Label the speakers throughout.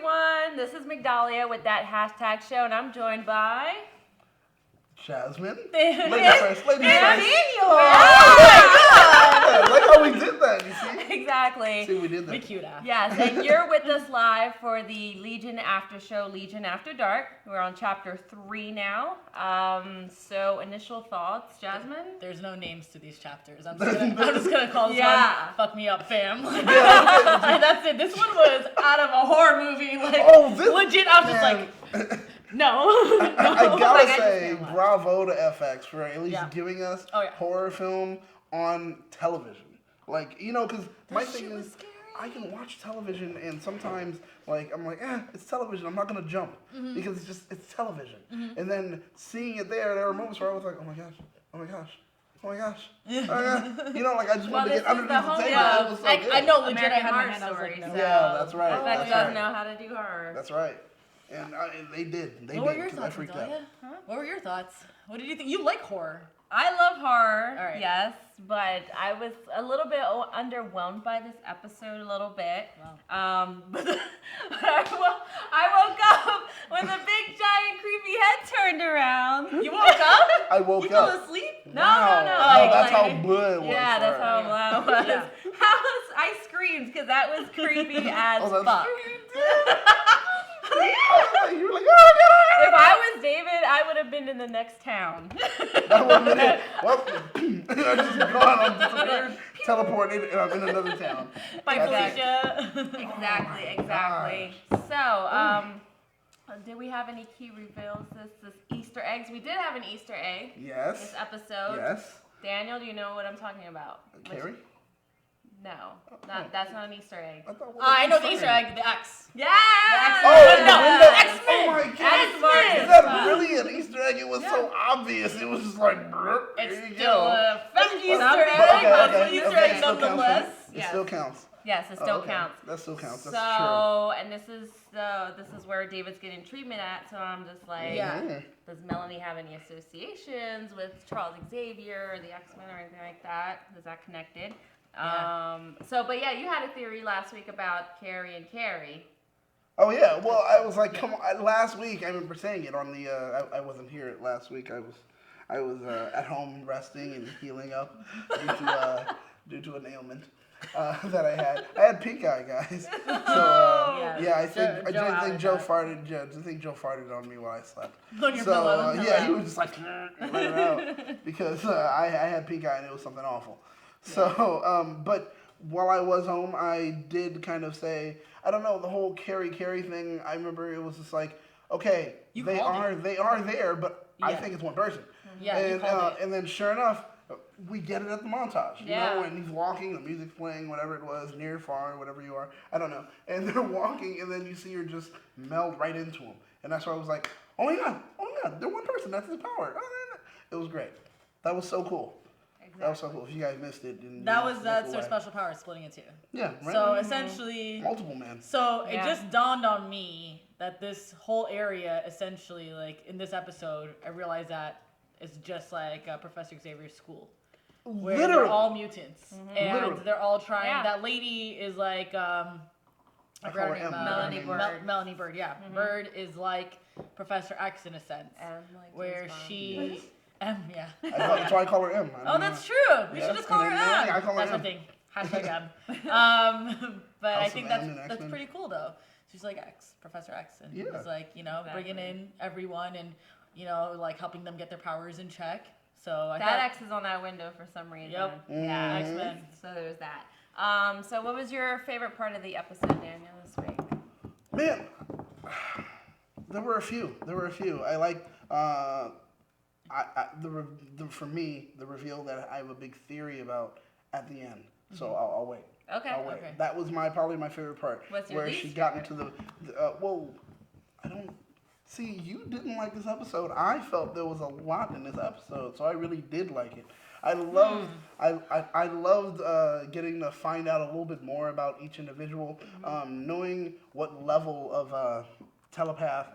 Speaker 1: everyone. This is Migdalia with that hashtag show, and I'm joined by
Speaker 2: Jasmin.
Speaker 1: Ladies
Speaker 2: first.
Speaker 1: Daniel.
Speaker 2: Yeah, like how we did that, you see?
Speaker 1: Exactly.
Speaker 2: See, we did that.
Speaker 3: Be cute,
Speaker 1: Yes, and you're with us live for the Legion After Show, Legion After Dark. We're on chapter 3 now. So initial thoughts, Jasmin?
Speaker 3: There's no names to these chapters. I'm just gonna call this one "Fuck Me Up, Fam." That's it. This one was out of a horror movie. Legit. I was just like, no.
Speaker 2: I gotta say, bravo to FX for at least giving us horror film on television. Like, you know, because my thing is, scary. I can watch television and sometimes, like, I'm like, it's television. I'm not going to jump because it's television. And then seeing it there were moments where I was like, oh my gosh. You know, like, I just wanted to get underneath the table.
Speaker 3: Yeah.
Speaker 2: It was so good.
Speaker 3: I know, legit,
Speaker 1: American
Speaker 3: I had my
Speaker 1: Horror
Speaker 3: hand, I was like,
Speaker 1: Stories.
Speaker 3: no.
Speaker 2: Yeah, that's right.
Speaker 1: FX doesn't know how to do horror.
Speaker 2: That's right. And they did.
Speaker 3: What were your thoughts, Migdalia? What were your thoughts? What did you think? You like horror.
Speaker 1: I love horror,
Speaker 3: right.
Speaker 1: yes, but I was a little bit underwhelmed by this episode a little bit.
Speaker 3: Wow.
Speaker 1: But I woke up when the big giant creepy head turned around.
Speaker 3: You woke up?
Speaker 2: I woke
Speaker 3: you
Speaker 2: up.
Speaker 3: You fell asleep?
Speaker 1: No.
Speaker 2: That's how blue it was.
Speaker 1: Yeah, that's how
Speaker 2: her.
Speaker 1: loud it was. I screamed because that was creepy as fuck.
Speaker 2: You were like, oh God.
Speaker 1: If I was David, I would have been in the next town.
Speaker 2: That would have been it. Well, I just gone, I'm disappeared, teleported, and I'm in another town.
Speaker 3: By Felicia.
Speaker 1: Exactly. So, did we have any key reveals this Easter eggs? We did have an Easter egg.
Speaker 2: Yes.
Speaker 1: This episode.
Speaker 2: Yes.
Speaker 1: Daniel, do you know what I'm talking about?
Speaker 2: Carrie?
Speaker 1: No, that's not an Easter egg.
Speaker 3: I know the Easter egg, the X.
Speaker 1: Yeah.
Speaker 2: X-Men. Oh my God.
Speaker 1: X-Men.
Speaker 2: Is that really an Easter egg? It was so obvious. It was just like,
Speaker 3: it's still a fake Easter egg, but it's an Easter egg nonetheless.
Speaker 2: It still counts.
Speaker 1: Yes, it still counts.
Speaker 2: That still counts. That's
Speaker 1: true. And this is where David's getting treatment at. So I'm just like, does Melanie have any associations with Charles Xavier or the X-Men or anything like that? Is that connected?
Speaker 3: Yeah.
Speaker 1: But you had a theory last week about Carrie and Carrie.
Speaker 2: Oh yeah, well I was like, come on. Last week I remember saying it on the. I wasn't here last week. I was at home resting and healing up due to an ailment that I had. I had pink eye, guys. So I didn't think Joe farted on me while I slept.
Speaker 3: On your pillow.
Speaker 2: He was just like let it out because I had pink eye and it was something awful. So, but while I was home, I did kind of say, I don't know, the whole Carrie thing. I remember it was just like, okay, they are there, but I think it's one person.
Speaker 3: Yeah,
Speaker 2: and then sure enough, we get it at the montage. You know, and he's walking, the music's playing, whatever it was, near, far, whatever you are, I don't know. And they're walking, and then you see her just meld right into him, and that's why I was like, oh my god, they're one person. That's his power. It was great. That was so cool. That was so cool. If you guys missed it, then
Speaker 3: that's their special power, splitting it too.
Speaker 2: Yeah, right.
Speaker 3: So essentially,
Speaker 2: multiple men.
Speaker 3: So it just dawned on me that this whole area, essentially, like in this episode, I realized that it's just like Professor Xavier's school, where they're all mutants and they're all trying. Yeah. That lady is like I forgot her name.
Speaker 1: Melanie Bird.
Speaker 3: Melanie Bird. Yeah, Bird is like Professor X in a sense, where she. Yeah.
Speaker 2: That's why I call her M.
Speaker 3: That's true. We should just call her M.
Speaker 2: I call her
Speaker 3: that's
Speaker 2: M.
Speaker 3: something. Hashtag M. But I think that's pretty cool though. She's like Professor X, and he's like, bringing in everyone and, like helping them get their powers in check. So
Speaker 1: that X is on that window for some reason.
Speaker 3: Yep.
Speaker 1: Yeah. X-Men. So there's that. So what was your favorite part of the episode, Daniel, this week?
Speaker 2: Man, there were a few. I like. For me, the reveal that I have a big theory about at the end. So I'll wait.
Speaker 1: Okay.
Speaker 2: I'll wait. That was probably my favorite part.
Speaker 1: What's your
Speaker 2: where
Speaker 1: least
Speaker 2: she got
Speaker 1: favorite?
Speaker 2: into I don't see. You didn't like this episode. I felt there was a lot in this episode, so I really did like it. I loved. I loved getting to find out a little bit more about each individual, knowing what level of telepath.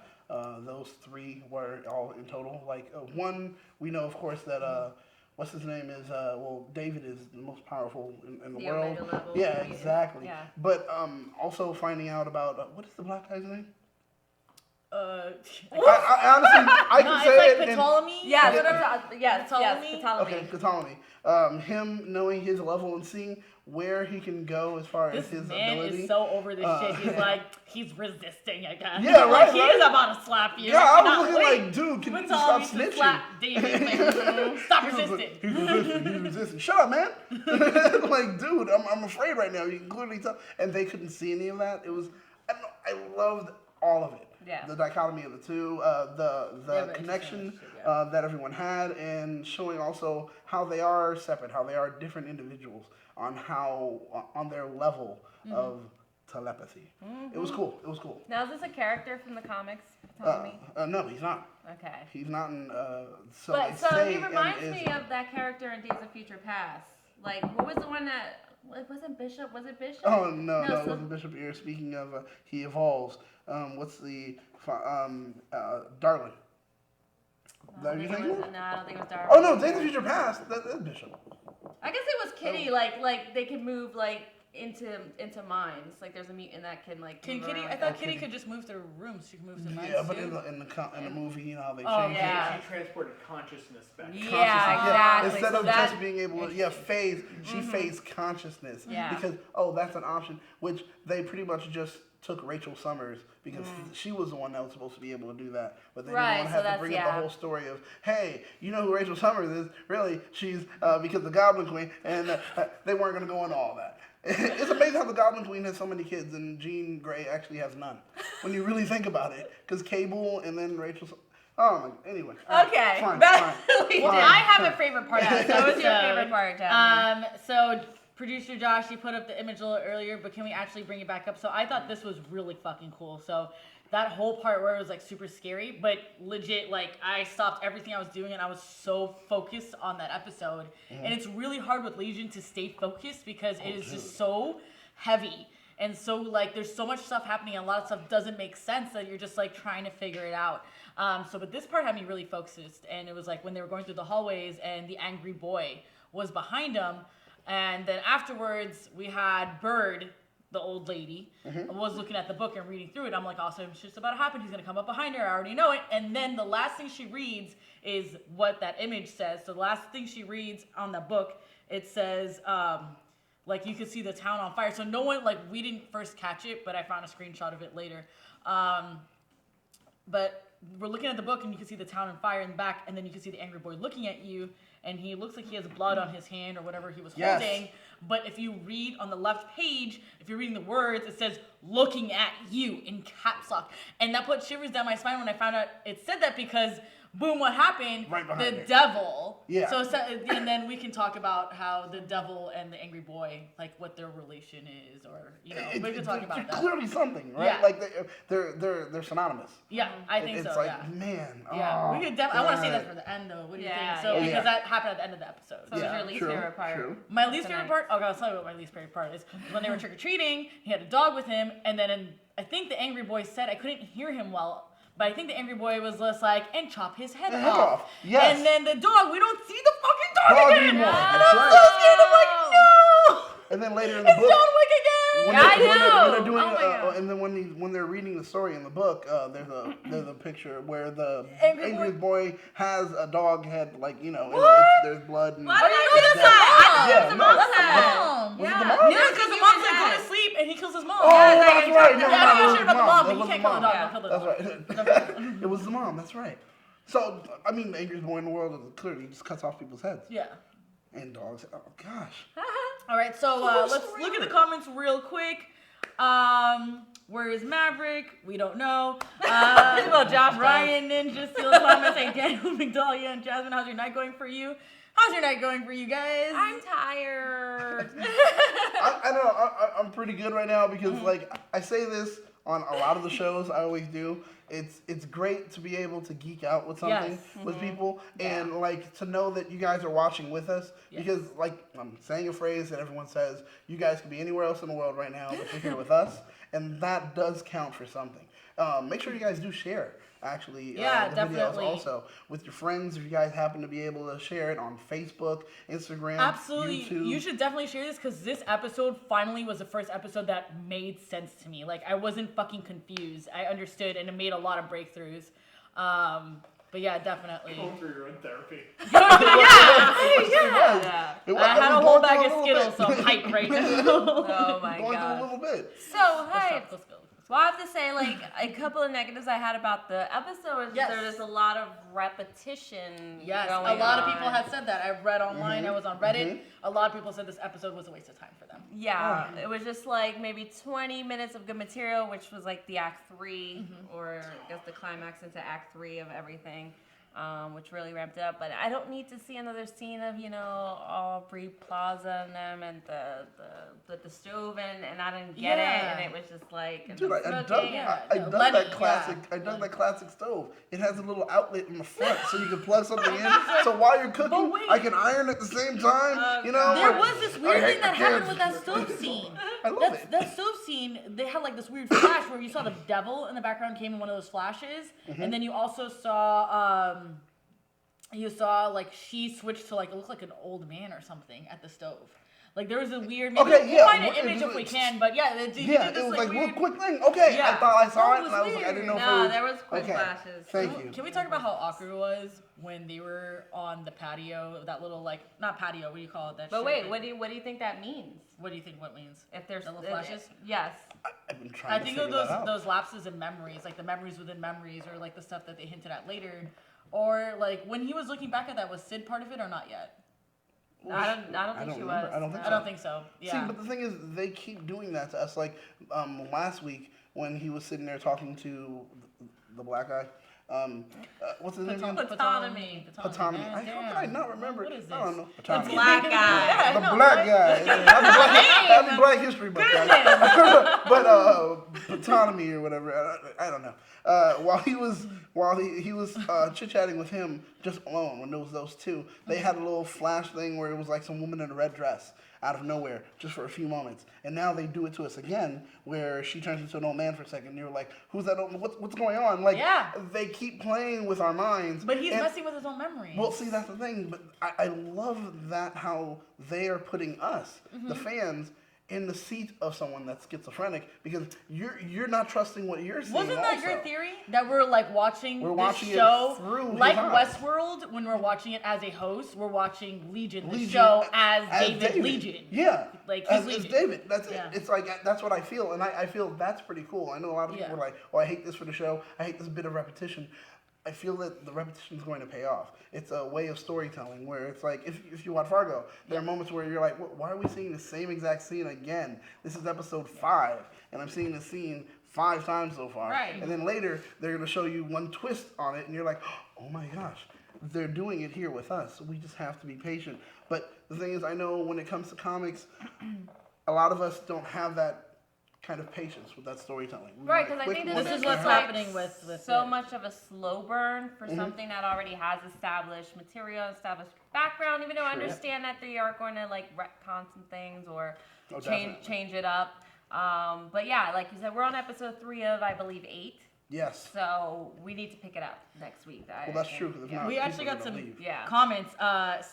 Speaker 2: Those three were all in total. Like one, we know of course that what's his name is David is the most powerful in the
Speaker 1: The
Speaker 2: world.
Speaker 1: Omega level.
Speaker 2: Yeah, exactly.
Speaker 1: Yeah.
Speaker 2: But also finding out about what is the black guy's name?
Speaker 3: I
Speaker 2: I honestly can say
Speaker 3: it's like
Speaker 2: it.
Speaker 3: Ptolemy.
Speaker 1: Yeah, yes,
Speaker 3: Ptolemy?
Speaker 1: Ptolemy.
Speaker 2: Okay, Ptolemy. Him knowing his level and seeing where he can go as far as
Speaker 3: This
Speaker 2: his
Speaker 3: man
Speaker 2: ability.
Speaker 3: is so over this shit. He's like, he's resisting again.
Speaker 2: Yeah,
Speaker 3: like,
Speaker 2: right,
Speaker 3: he
Speaker 2: right.
Speaker 3: is about to slap you.
Speaker 2: Yeah, I
Speaker 3: Cannot
Speaker 2: was looking
Speaker 3: wait
Speaker 2: like, dude, can
Speaker 3: for
Speaker 2: you stop
Speaker 3: Ptolemy to
Speaker 2: snitching?
Speaker 3: slap David. Like, stop resisting.
Speaker 2: He's resisting. Shut up, man. Like, dude, I'm afraid right now. You can clearly tell. And they couldn't see any of that. It was, I loved all of it.
Speaker 1: Yeah.
Speaker 2: The dichotomy of the two, the connection that everyone had, and showing also how they are separate, how they are different individuals on on their level of telepathy. It was cool. It was cool.
Speaker 1: Now, is this a character from the comics, Ptolemy?
Speaker 2: No, he's not.
Speaker 1: Okay.
Speaker 2: He's not in. So
Speaker 1: he reminds me of that character in Days of Future Past. Like, what was the one that wasn't Bishop? Was it Bishop?
Speaker 2: Oh no, it wasn't Bishop. You're speaking of he evolves. What's the Darling?
Speaker 1: No, I don't think it was Darwin.
Speaker 2: Oh no, Days of Future Past. That's Bishop.
Speaker 1: I guess it was Kitty. Like they could move like into minds. Like there's a mutant that can like.
Speaker 3: Can Kitty? I thought Kitty could just move through rooms. She could move through minds.
Speaker 2: Yeah, but
Speaker 3: too.
Speaker 2: in the movie, you know how they
Speaker 3: Oh,
Speaker 2: change
Speaker 3: yeah.
Speaker 2: it.
Speaker 4: She transported consciousness back.
Speaker 1: Yeah, exactly.
Speaker 2: Instead
Speaker 1: So
Speaker 2: of
Speaker 1: that-
Speaker 2: just being able to phase, she phased consciousness.
Speaker 1: Yeah.
Speaker 2: Because that's an option, which they pretty much just took Rachel Summers because she was the one that was supposed to be able to do that, but they didn't want to have to bring up the whole story of, hey, you know who Rachel Summers is? Really, she's because the Goblin Queen, and they weren't going to go into all that. It's amazing how the Goblin Queen has so many kids, and Jean Grey actually has none. When you really think about it, because Cable and then Rachel. Oh my. Anyway.
Speaker 1: Okay.
Speaker 2: Fine.
Speaker 3: I have a favorite part of this
Speaker 1: What was your
Speaker 3: episode.
Speaker 1: favorite part, Jasmin?
Speaker 3: So producer Josh, you put up the image a little earlier, but can we actually bring it back up? So I thought this was really fucking cool. So that whole part where it was like super scary, but legit, like I stopped everything I was doing and I was so focused on that episode. And it's really hard with Legion to stay focused because it is just so heavy. And so like there's so much stuff happening and a lot of stuff doesn't make sense that you're just like trying to figure it out. But this part had me really focused, and it was like when they were going through the hallways and the angry boy was behind them. And then afterwards, we had Bird, the old lady, was looking at the book and reading through it. I'm like, awesome, shit's about to happen. He's going to come up behind her. I already know it. And then the last thing she reads is what that image says. So the last thing she reads on the book, it says, like, you could see the town on fire. So no one, like, we didn't first catch it, but I found a screenshot of it later. But we're looking at the book and you can see the town on fire in the back, and then you can see the angry boy looking at you, and he looks like he has blood on his hand or whatever he was holding. But if you read on the left page, if you're reading the words, it says looking at you in caps lock. And that put shivers down my spine when I found out it said that because boom, what happened?
Speaker 2: Right behind
Speaker 3: the
Speaker 2: me.
Speaker 3: devil.
Speaker 2: Yeah.
Speaker 3: So and then we can talk about how the devil and the angry boy, like what their relation is, or we can talk about that.
Speaker 2: Clearly something, right?
Speaker 3: Yeah.
Speaker 2: Like they're synonymous.
Speaker 3: Yeah, I think
Speaker 2: It's
Speaker 3: so.
Speaker 2: like,
Speaker 3: Yeah.
Speaker 2: man.
Speaker 3: Yeah,
Speaker 2: oh,
Speaker 3: we could I want to say
Speaker 2: God.
Speaker 3: that for the end though. What do you
Speaker 1: Yeah,
Speaker 3: think? So
Speaker 1: yeah.
Speaker 3: because that happened at the end of the episode.
Speaker 1: So what was your least favorite part?
Speaker 2: True.
Speaker 3: My least favorite part. Okay, I'll tell you what my least favorite part is. When they were trick or treating, he had a dog with him, and then I think the angry boy said I couldn't hear him well. But I think the angry boy was just like, and chop his head off.
Speaker 2: Yes.
Speaker 3: And then the dog, we don't see the fucking dog again.
Speaker 2: Anymore.
Speaker 3: And
Speaker 2: That's
Speaker 3: I'm
Speaker 2: right.
Speaker 3: so scared. I'm like, no.
Speaker 2: And then later in the
Speaker 3: It's
Speaker 2: book,
Speaker 3: John Wick again.
Speaker 2: when
Speaker 1: Yeah, I
Speaker 2: they're-
Speaker 1: know.
Speaker 2: when they're doing,
Speaker 1: Oh my God.
Speaker 2: and then when they're reading the story in the book, there's a picture where the
Speaker 3: Angry
Speaker 2: angry boy has a dog head, like and there's blood. And
Speaker 1: What? I didn't
Speaker 3: know
Speaker 1: know
Speaker 3: this
Speaker 1: that.
Speaker 2: Yeah,
Speaker 1: I thought it was the
Speaker 2: no,
Speaker 1: mom's
Speaker 2: that's the
Speaker 1: head.
Speaker 3: mom.
Speaker 2: Was it the
Speaker 1: Yeah.
Speaker 2: mom?
Speaker 3: Yeah, because the mom's like, go
Speaker 1: head.
Speaker 3: to sleep, and he kills his mom.
Speaker 2: Oh,
Speaker 1: Yeah,
Speaker 2: that's
Speaker 1: like,
Speaker 2: right.
Speaker 1: yeah,
Speaker 2: Never
Speaker 3: I
Speaker 2: mind.
Speaker 3: know
Speaker 2: It was
Speaker 3: shit about the mom,
Speaker 2: That
Speaker 3: but you
Speaker 2: was
Speaker 3: can't
Speaker 2: the
Speaker 3: kill the
Speaker 2: mom.
Speaker 3: dog.
Speaker 1: Yeah.
Speaker 3: Don't kill the
Speaker 2: That's
Speaker 3: dog.
Speaker 2: right. It was the mom. That's right. So I mean, the angriest boy in the world is clearly just cuts off people's heads
Speaker 3: Yeah.
Speaker 2: and dogs. Oh gosh.
Speaker 3: All right, so let's look at the comments real quick. Where is Maverick? We don't know.
Speaker 1: Well, Josh
Speaker 3: Ryan Ninja steals comments saying, Daniel, Migdalia, and Jasmin, how's your night going for you? How's your night going for you guys?
Speaker 1: I'm tired.
Speaker 2: I know. I'm pretty good right now because like I say this on a lot of the shows. I always do. it's great to be able to geek out with something with people and like to know that you guys are watching with us because like I'm saying a phrase that everyone says, you guys could be anywhere else in the world right now, but you're here with us, and that does count for something. Make sure you guys do share. Actually, the videos also with your friends. If you guys happen to be able to share it on Facebook, Instagram,
Speaker 3: absolutely,
Speaker 2: YouTube.
Speaker 3: You should definitely share this because this episode finally was the first episode that made sense to me. Like I wasn't fucking confused. I understood, and it made a lot of breakthroughs. But yeah, definitely.
Speaker 4: Going through your own therapy.
Speaker 3: I had a whole bag of Skittles, so I'm hyped right now.
Speaker 1: Oh my
Speaker 2: Going
Speaker 1: god.
Speaker 2: through a little bit.
Speaker 1: So hey. Well, I have to say, like, a couple of negatives I had about the episode is there's a lot of repetition going on.
Speaker 3: A lot of people had said that. I read online, I was on Reddit. A lot of people said this episode was a waste of time for them.
Speaker 1: Yeah, it was just like maybe 20 minutes of good material, which was like the Act 3, or I guess the climax into Act 3 of everything. Which really ramped it up, but I don't need to see another scene of Aubrey Plaza and them and the stove and I didn't get it, and it was just like
Speaker 2: dude, I dug that classic. I dug that classic stove. It has a little outlet in the front, so you can plug something in. So while you're cooking, I can iron at the same time.
Speaker 3: There was this weird thing that happened with that stove scene.
Speaker 2: I love it.
Speaker 3: That stove scene, they had like this weird flash where you saw the devil in the background came in one of those flashes, and then you also saw. You saw like she switched to like it looked like an old man or something at the stove. Like there was a weird. Maybe we'll find an image if we can, but
Speaker 2: it was like one quick thing. Okay, I thought I saw it, and I was like, I didn't know.
Speaker 1: No, there was quick flashes.
Speaker 2: Thank you.
Speaker 3: Can we talk about how awkward it was when they were on the patio? That little like not patio. What do you call it?
Speaker 1: But wait, what do you think that means?
Speaker 3: What do you think? What means?
Speaker 1: If there's
Speaker 3: little flashes?
Speaker 1: Yes.
Speaker 2: I've been trying to figure that out.
Speaker 3: I think of those lapses in memories, like the memories within memories, or like the stuff that they hinted at later. Or like when he was looking back at that, was Sid part of it or not yet?
Speaker 1: I don't think she was.
Speaker 3: I don't think so. Yeah.
Speaker 2: See, but the thing is, they keep doing that to us. Like last week when he was sitting there talking to the black guy. What's his name?
Speaker 3: Patanomy.
Speaker 2: How could I not remember?
Speaker 3: What is this?
Speaker 2: I don't know.
Speaker 1: The black guy.
Speaker 2: The black guy. Happy Black History Book. But Patanomy or whatever. I don't know. While he was chit-chatting with him just alone, when there was those two, they had a little flash thing where it was like some woman in a red dress out of nowhere just for a few moments, and now they do it to us again where she turns into an old man for a second, and you're like, who's that old man? What's going on? Like, they keep playing with our minds,
Speaker 3: but he's messing with his own memories.
Speaker 2: Well, see, that's the thing, but I love that how they are putting us, the fans, in the seat of someone that's schizophrenic, because you're not trusting what you're seeing.
Speaker 3: Wasn't that your theory? That we're like watching this
Speaker 2: show through
Speaker 3: like Westworld, when we're watching it as a host, we're watching Legion the show as David Legion.
Speaker 2: Yeah.
Speaker 3: Like
Speaker 2: as David. That's it. It's like that's what I feel, and I feel that's pretty cool. I know a lot of people are like, oh, I hate this for the show. I hate this bit of repetition. I feel that the repetition is going to pay off. It's a way of storytelling where it's like, if you watch Fargo, there are moments where you're like, why are we seeing the same exact scene again? This is episode 5, and I'm seeing the scene 5 times so far.
Speaker 1: Right.
Speaker 2: And then later, they're going to show you one twist on it, and you're like, oh my gosh, they're doing it here with us. We just have to be patient. But the thing is, I know when it comes to comics, a lot of us don't have that kind of patience with that storytelling.
Speaker 1: Right, because I think
Speaker 3: this is what's happening with
Speaker 1: so much of a slow burn for something that already has established material, established background, even though I understand that they are going to like retcon some things or change it up. But yeah, like you said, we're on episode 3 of, I believe, 8.
Speaker 2: Yes.
Speaker 1: So we need to pick it up next week.
Speaker 2: Well, that's true. Because
Speaker 3: we actually got some comments.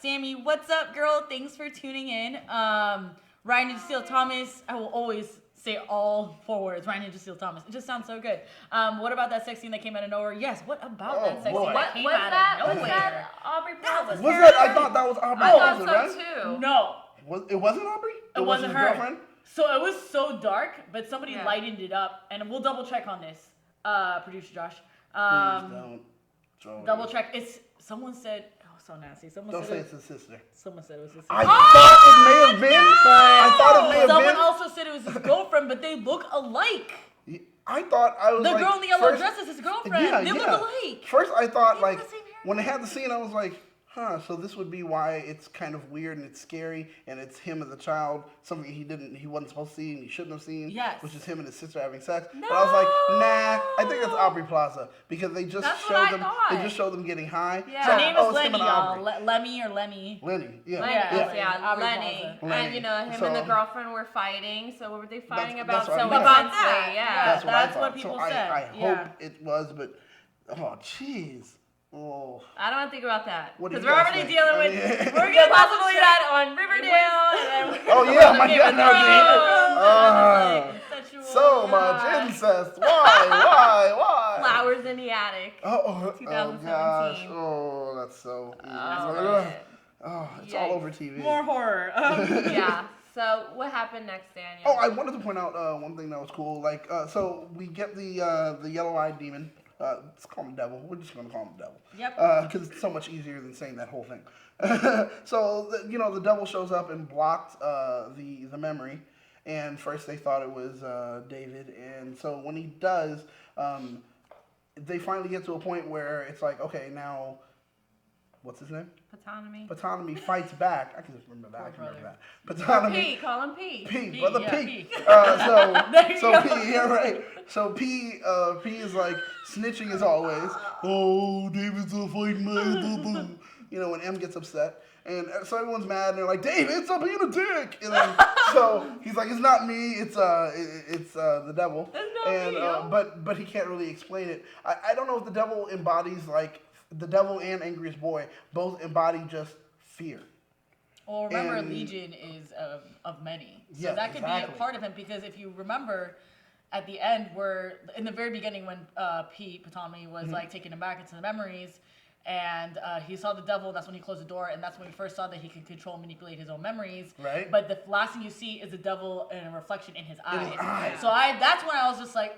Speaker 3: Sammy, what's up, girl? Thanks for tuning in. Ryan and Steele Thomas, I will always say all 4 words. Ryan and Steele Thomas. It just sounds so good. What about that sex scene that came out of nowhere? Yes. What about that sex scene that came out of nowhere?
Speaker 1: Was that Aubrey Plaza?
Speaker 2: Was that? I thought that was Aubrey Plaza, right?
Speaker 1: I thought so too.
Speaker 3: No.
Speaker 2: It wasn't Aubrey?
Speaker 3: It wasn't her.
Speaker 2: Girlfriend?
Speaker 3: So it was so dark, but somebody lightened it up, and we'll double check on this, producer Josh.
Speaker 2: Please don't.
Speaker 3: Double check. Someone said. So nasty.
Speaker 2: Don't say it's his sister.
Speaker 3: Someone said it was his sister.
Speaker 2: I thought it may have been. I thought it may have been.
Speaker 3: Someone also said it was his girlfriend, but they look alike.
Speaker 2: I thought I was
Speaker 3: the girl in the yellow dress is his girlfriend. They look alike.
Speaker 2: First, I thought like when they had the scene, I was like, so this would be why it's kind of weird and it's scary, and it's him as a child, something he wasn't supposed to see and he shouldn't have seen, which is him and his sister having sex.
Speaker 1: No!
Speaker 2: But I was like, nah, I think that's Aubrey Plaza, because they just show them getting high.
Speaker 3: Yeah.
Speaker 2: So,
Speaker 3: Her name is Lenny,
Speaker 2: him and
Speaker 3: y'all. Lemmy or Lenny.
Speaker 2: Lenny, yeah.
Speaker 1: Lenny. And you know, him and the girlfriend were fighting. So what were they fighting about so
Speaker 2: intensely?
Speaker 1: Yeah,
Speaker 3: that's what people said.
Speaker 2: I hope it was, but oh jeez. Oh.
Speaker 1: I don't want to think about that because
Speaker 2: you
Speaker 1: we're
Speaker 2: guys
Speaker 1: already
Speaker 2: think?
Speaker 1: dealing with. We're gonna possibly that on Riverdale. And then
Speaker 2: Oh yeah, my God! So much incest. Why?
Speaker 1: Flowers in the Attic. 2017.
Speaker 2: Oh gosh. Oh, that's so. It's all over TV.
Speaker 3: More horror.
Speaker 1: Yeah. So what happened next, Daniel?
Speaker 2: Oh, I wanted to point out one thing that was cool. Like, so we get the yellow-eyed demon. Let's call him Devil. We're just gonna call him Devil.
Speaker 3: Yep.
Speaker 2: Because it's so much easier than saying that whole thing. So the Devil shows up and blocked the memory. And first they thought it was David. And so when he does, they finally get to a point where it's like, okay, now, what's his name? Patanomy fights back. I can just remember that. Patanomy.
Speaker 1: Call him P.
Speaker 2: P. Brother P.
Speaker 1: P.
Speaker 2: So P. Yeah, right. So P is like snitching as always. Oh, David's a fighting man. When M gets upset. And so everyone's mad, and they're like, David, stop being a dick. And then, so he's like, it's not me, it's the devil.
Speaker 1: It's not me.
Speaker 2: But he can't really explain it. I don't know if the devil embodies, like, the devil and Angriest Boy both embody just fear.
Speaker 3: Well, remember, Legion is of many. So that could be a part of him, because if you remember, at the end, in the very beginning when Patanomy was like taking him back into the memories, and he saw the devil, that's when he closed the door, and that's when we first saw that he could control and manipulate his own memories.
Speaker 2: Right.
Speaker 3: But the last thing you see is the devil and a reflection in his eyes. So that's when I was just like,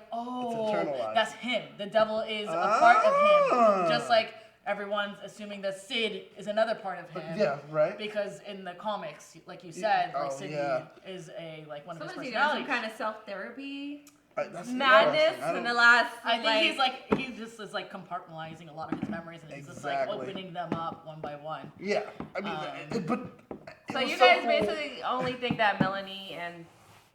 Speaker 3: that's him. The devil is a part of him. Just like everyone's assuming that Sid is another part of him.
Speaker 2: Yeah, right.
Speaker 3: Because in the comics, like you said, Sid is one of his personalities.
Speaker 1: Some kind of self-therapy.
Speaker 2: Madness
Speaker 1: in the last.
Speaker 3: I think he's just compartmentalizing a lot of his memories and he's just like opening them up one by one.
Speaker 2: Yeah, I mean, but
Speaker 1: so you guys basically only think that Melanie and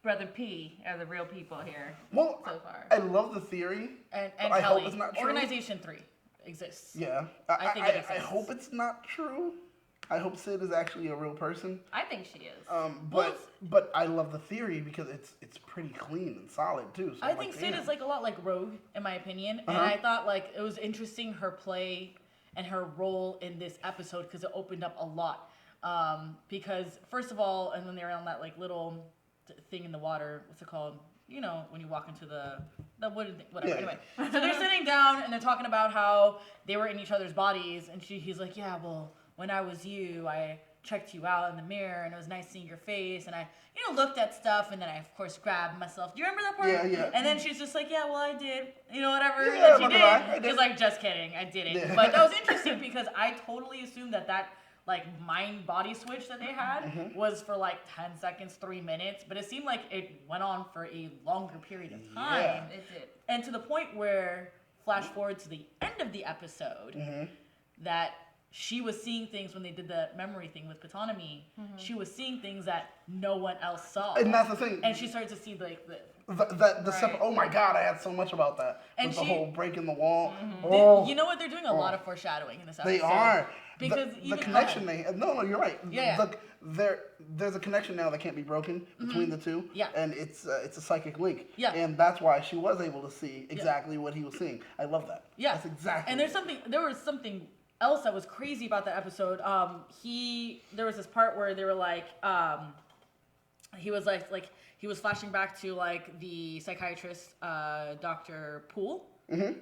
Speaker 1: Brother P are the real people here.
Speaker 2: Well,
Speaker 1: so far,
Speaker 2: I love the theory,
Speaker 3: and
Speaker 2: I
Speaker 3: Kelly.
Speaker 2: hope it's not true.
Speaker 3: Organization 3 exists.
Speaker 2: Yeah,
Speaker 3: I think it exists.
Speaker 2: I hope it's not true. I hope Sid is actually a real person.
Speaker 1: I think she is.
Speaker 2: But I love the theory because it's pretty clean and solid too. So
Speaker 3: I think Sid is a lot like Rogue, in my opinion, and I thought it was interesting her play and her role in this episode because it opened up a lot. Because first of all, and when they're on that little thing in the water, what's it called? When you walk into the wooden thing, whatever. Yeah. Anyway, so they're sitting down and they're talking about how they were in each other's bodies, and he's like, yeah, well, when I was you, I checked you out in the mirror, and it was nice seeing your face, and I, looked at stuff, and then I, of course, grabbed myself. Do you remember that part?
Speaker 2: Yeah.
Speaker 3: And then she's just like, yeah, well, I did. Whatever
Speaker 2: yeah,
Speaker 3: that she did.
Speaker 2: I did.
Speaker 3: She's like, just kidding, I didn't. Yeah. But that was interesting because I totally assumed that mind-body switch that they had was for 10 seconds, 3 minutes, but it seemed like it went on for a longer period of time.
Speaker 2: Yeah.
Speaker 1: It did.
Speaker 3: And to the point where, flash forward to the end of the episode, that she was seeing things when they did the memory thing with Patanomy. She was seeing things that no one else saw.
Speaker 2: And that's the thing.
Speaker 3: And she started to see the
Speaker 2: oh my God, I had so much about that. And the whole breaking the wall.
Speaker 3: You know what? They're doing a lot of foreshadowing in this episode.
Speaker 2: They are.
Speaker 3: Because
Speaker 2: the connection no, you're right.
Speaker 3: Yeah.
Speaker 2: Look, there's a connection now that can't be broken between the two.
Speaker 3: Yeah.
Speaker 2: And it's a psychic link.
Speaker 3: Yeah.
Speaker 2: And that's why she was able to see exactly what he was seeing. I love that.
Speaker 3: Yeah.
Speaker 2: That's exactly.
Speaker 3: And there was something else that was crazy about that episode. There was this part where they were he was he was flashing back to the psychiatrist, Dr. Poole,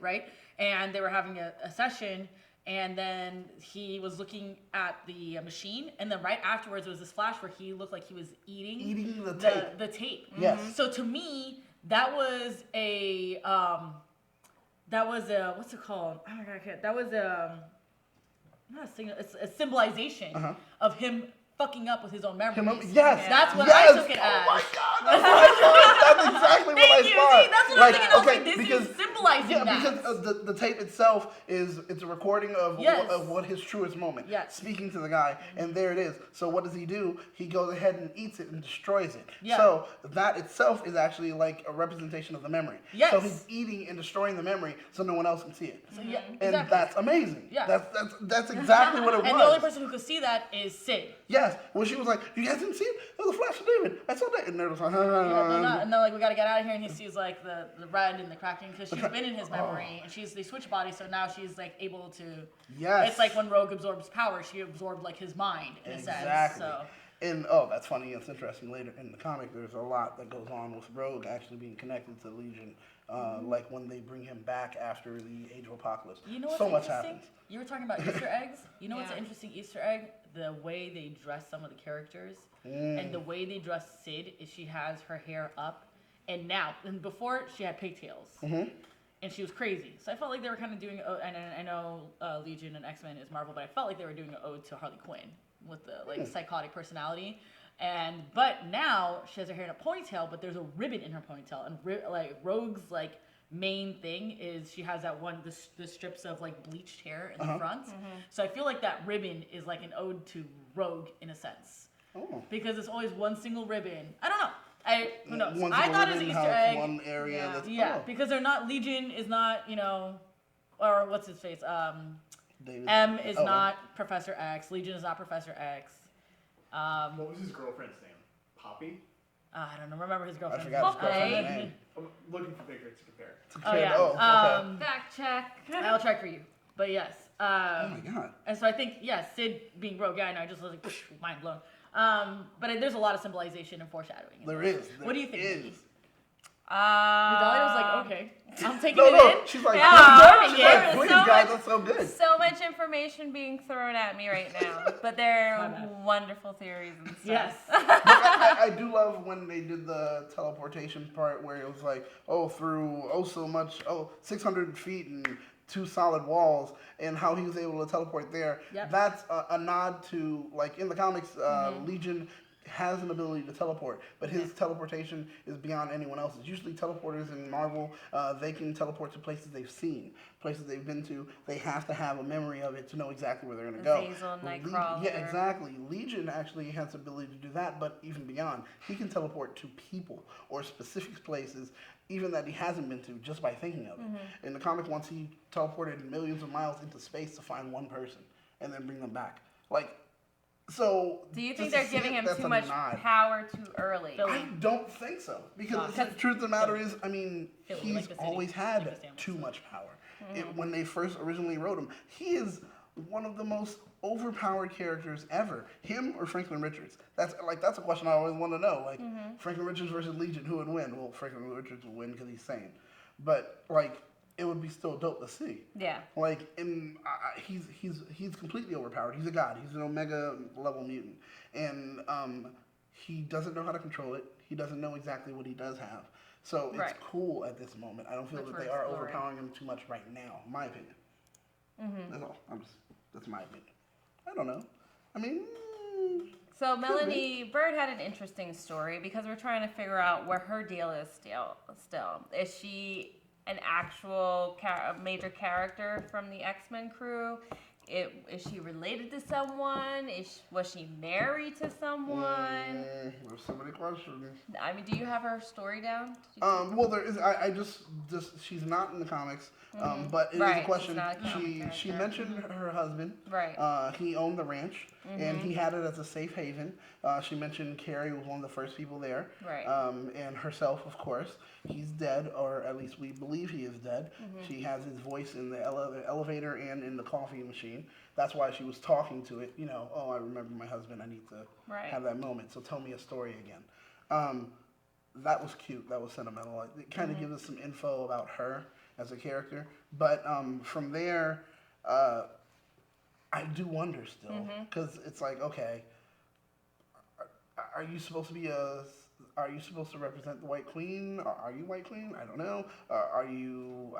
Speaker 3: right? And they were having a session, and then he was looking at the machine, and then right afterwards there was this flash where he looked like he was eating
Speaker 2: the tape.
Speaker 3: The tape.
Speaker 2: Yes.
Speaker 3: So to me, that was a what's it called? Oh my God, that was not a signal. It's a symbolization of him fucking up with his own memories.
Speaker 2: Yes.
Speaker 3: That's what I took it as.
Speaker 2: Oh my God. That's exactly what I thought.
Speaker 3: See, that's what I'm thinking. I was like, this is symbolizing that.
Speaker 2: Yeah, because the tape itself it's a recording of what his truest moment.
Speaker 3: Yes.
Speaker 2: Speaking to the guy, and there it is. So what does he do? He goes ahead and eats it and destroys it.
Speaker 3: Yeah.
Speaker 2: So that itself is actually like a representation of the memory.
Speaker 3: Yes.
Speaker 2: So he's eating and destroying the memory so no one else can see it.
Speaker 3: So, yeah,
Speaker 2: And
Speaker 3: exactly.
Speaker 2: that's amazing.
Speaker 3: Yeah.
Speaker 2: That's exactly what it was.
Speaker 3: And the only person who could see that is Sid.
Speaker 2: Yes. When she was like, "You guys didn't see it? It was a flash of David. I saw that." And they're just like,
Speaker 3: And then like we gotta get out of here, and he sees like the red and the cracking because she's been in his memory, and they switch bodies, so now she's like able to.
Speaker 2: Yes.
Speaker 3: It's like when Rogue absorbs power, she absorbed like his mind in a sense. So.
Speaker 2: And that's funny. It's interesting. Later in the comic, there's a lot that goes on with Rogue actually being connected to Legion, like when they bring him back after the Age of Apocalypse.
Speaker 3: You know what's
Speaker 2: so much
Speaker 3: interesting?
Speaker 2: happens.
Speaker 3: You were talking about Easter eggs. You know what's an interesting Easter egg? The way they dress some of the characters, and the way they dress Sid is she has her hair up, and before she had pigtails. And she was crazy. So I felt like they were kind of doing, and I know Legion and X-Men is Marvel, but I felt like they were doing an ode to Harley Quinn with the psychotic personality. But now she has her hair in a ponytail, but there's a ribbon in her ponytail. And Rogue's main thing is she has the strips of like bleached hair in the front. So I feel like that ribbon is like an ode to Rogue in a sense. Because it's always one single ribbon. I don't know. Who knows? I thought it was an Easter egg.
Speaker 2: One area
Speaker 3: because they're not, Legion is not, or what's his face?
Speaker 2: David.
Speaker 3: M is not Professor X. Legion is not Professor X.
Speaker 4: What was his girlfriend's name? Poppy?
Speaker 3: I don't know. Remember his girlfriend?
Speaker 2: I forgot his girlfriend's name.
Speaker 4: I'm looking for pictures to compare.
Speaker 3: Oh yeah.
Speaker 2: Okay.
Speaker 1: Fact check.
Speaker 3: I'll check for you. But yes.
Speaker 2: Oh my god.
Speaker 3: And so I think Sid being Rogue. Yeah, I know. I just was like mind blown. But there's a lot of symbolization and foreshadowing.
Speaker 2: There is.
Speaker 3: What do you think?
Speaker 1: Migdalia
Speaker 3: was like, okay, I'm taking it in.
Speaker 2: She's like,
Speaker 1: Yeah,
Speaker 2: please,
Speaker 1: so
Speaker 2: guys,
Speaker 1: much-
Speaker 2: that's so good.
Speaker 1: So much information being thrown at me right now, but they're wonderful theories and stuff.
Speaker 3: Yes.
Speaker 2: I do love when they did the teleportation part where it was like, through so much, 600 feet and 2 solid walls, and how he was able to teleport there.
Speaker 3: Yep.
Speaker 2: That's a nod to, like, in the comics, Legion has an ability to teleport, but his teleportation is beyond anyone else's. Usually teleporters in Marvel, they can teleport to places they've seen, places they've been to. They have to have a memory of it to know exactly where they're going to go.
Speaker 1: Azazel, Nightcrawler.
Speaker 2: Yeah, exactly. Legion actually has the ability to do that, but even beyond. He can teleport to people or specific places even that he hasn't been to just by thinking of it. In the comic, once he teleported millions of miles into space to find one person and then bring them back. So
Speaker 1: do you think they're giving him too much power too early?
Speaker 2: I don't think so. Because the truth of the matter is, he's always had too much power. When they first originally wrote him, he is one of the most overpowered characters ever. Him or Franklin Richards? That's a question I always want to know. Franklin Richards versus Legion, who would win? Well, Franklin Richards would win because he's sane. But it would be still dope to see.
Speaker 1: Yeah.
Speaker 2: He's completely overpowered. He's a god. He's an Omega level mutant, and he doesn't know how to control it. He doesn't know exactly what he does have. So it's cool at this moment. I don't feel that they are overpowering him too much right now. In my opinion. That's all. That's my opinion. I don't know.
Speaker 1: So Melanie Bird had an interesting story because we're trying to figure out where her deal is still. Is she an actual major character from the X-Men crew? Is she related to someone? Was she married to someone?
Speaker 2: There's so many questions.
Speaker 1: Do you have her story down?
Speaker 2: Well, there is. I just she's not in the comics. But it is a question. She mentioned her husband.
Speaker 1: Right.
Speaker 2: He owned the ranch, and he had it as a safe haven. She mentioned Carrie was one of the first people there.
Speaker 1: Right.
Speaker 2: And herself, of course. He's dead, or at least we believe he is dead. She has his voice in the elevator and in the coffee machine. That's why she was talking to it. I remember my husband. I need to have that moment. So tell me a story again. That was cute. That was sentimental. It kind of gives us some info about her as a character. But from there, I do wonder still. Because it's like, okay, are you supposed to represent the White Queen? Are you White Queen? I don't know. Are you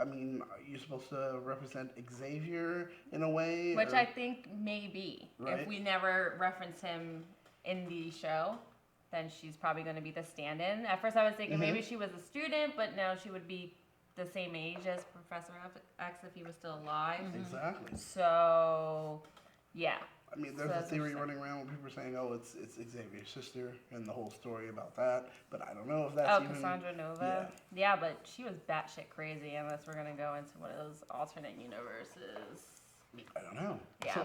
Speaker 2: supposed to represent Xavier in a way?
Speaker 1: Which I think maybe.
Speaker 2: Right.
Speaker 1: If we never reference him in the show, then she's probably going to be the stand-in. At first I was thinking maybe she was a student, but no, she would be the same age as Professor X if he was still alive.
Speaker 2: Exactly.
Speaker 1: So, yeah.
Speaker 2: I mean, there's a theory running around where people are saying, "Oh, it's Xavier's sister," and the whole story about that. But I don't know if that's even.
Speaker 1: Cassandra Nova. Yeah, but she was batshit crazy. Unless we're gonna go into one of those alternate universes.
Speaker 2: I don't know.
Speaker 1: Yeah,
Speaker 2: So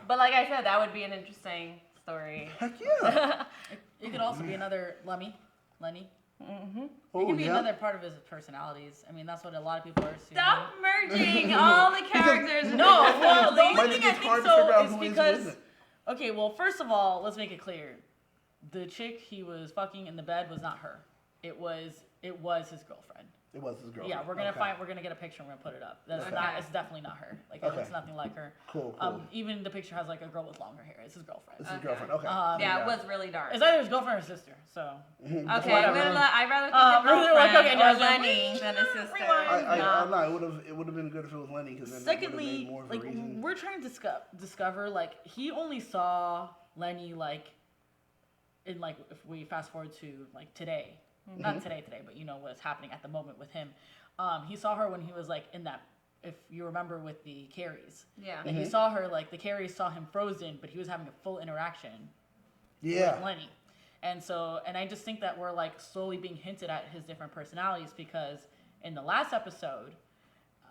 Speaker 1: but like I said, that would be an interesting story.
Speaker 2: Heck yeah.
Speaker 3: It could also be another Lenny.
Speaker 1: Mm-hmm.
Speaker 3: It could be another part of his personalities. I mean, that's what a lot of people are assuming.
Speaker 1: Stop merging all the characters.
Speaker 3: No, well, the only thing I
Speaker 2: it's
Speaker 3: think
Speaker 2: hard to figure
Speaker 3: so
Speaker 2: out
Speaker 3: is
Speaker 2: who
Speaker 3: because...
Speaker 2: is it.
Speaker 3: Okay, well, first of all, let's make it clear. The chick he was fucking in the bed was not her. It was his girlfriend.
Speaker 2: It was his girlfriend.
Speaker 3: Yeah, we're gonna get a picture and we're gonna put it up. That's not. It's definitely not her. Like it looks nothing like her.
Speaker 2: Cool.
Speaker 3: Even the picture has like a girl with longer hair. It's his girlfriend.
Speaker 2: It's his girlfriend. Okay.
Speaker 1: Yeah, it was really dark.
Speaker 3: It's either his girlfriend or his sister. So.
Speaker 1: Okay, I'd rather think the girlfriend or Lenny than his sister.
Speaker 2: No, it would have been good if it was Lenny because then
Speaker 3: Secondly,
Speaker 2: it would have made more of a reason.
Speaker 3: we're trying to discover like he only saw Lenny like in like if we fast forward to like today. Not today, but you know what's happening at the moment with him. He saw her when he was like in that, if you remember with the Carries.
Speaker 1: Yeah.
Speaker 3: And he saw her like the Carries saw him frozen, but he was having a full interaction with Lenny. And I just think that we're like slowly being hinted at his different personalities because in the last episode,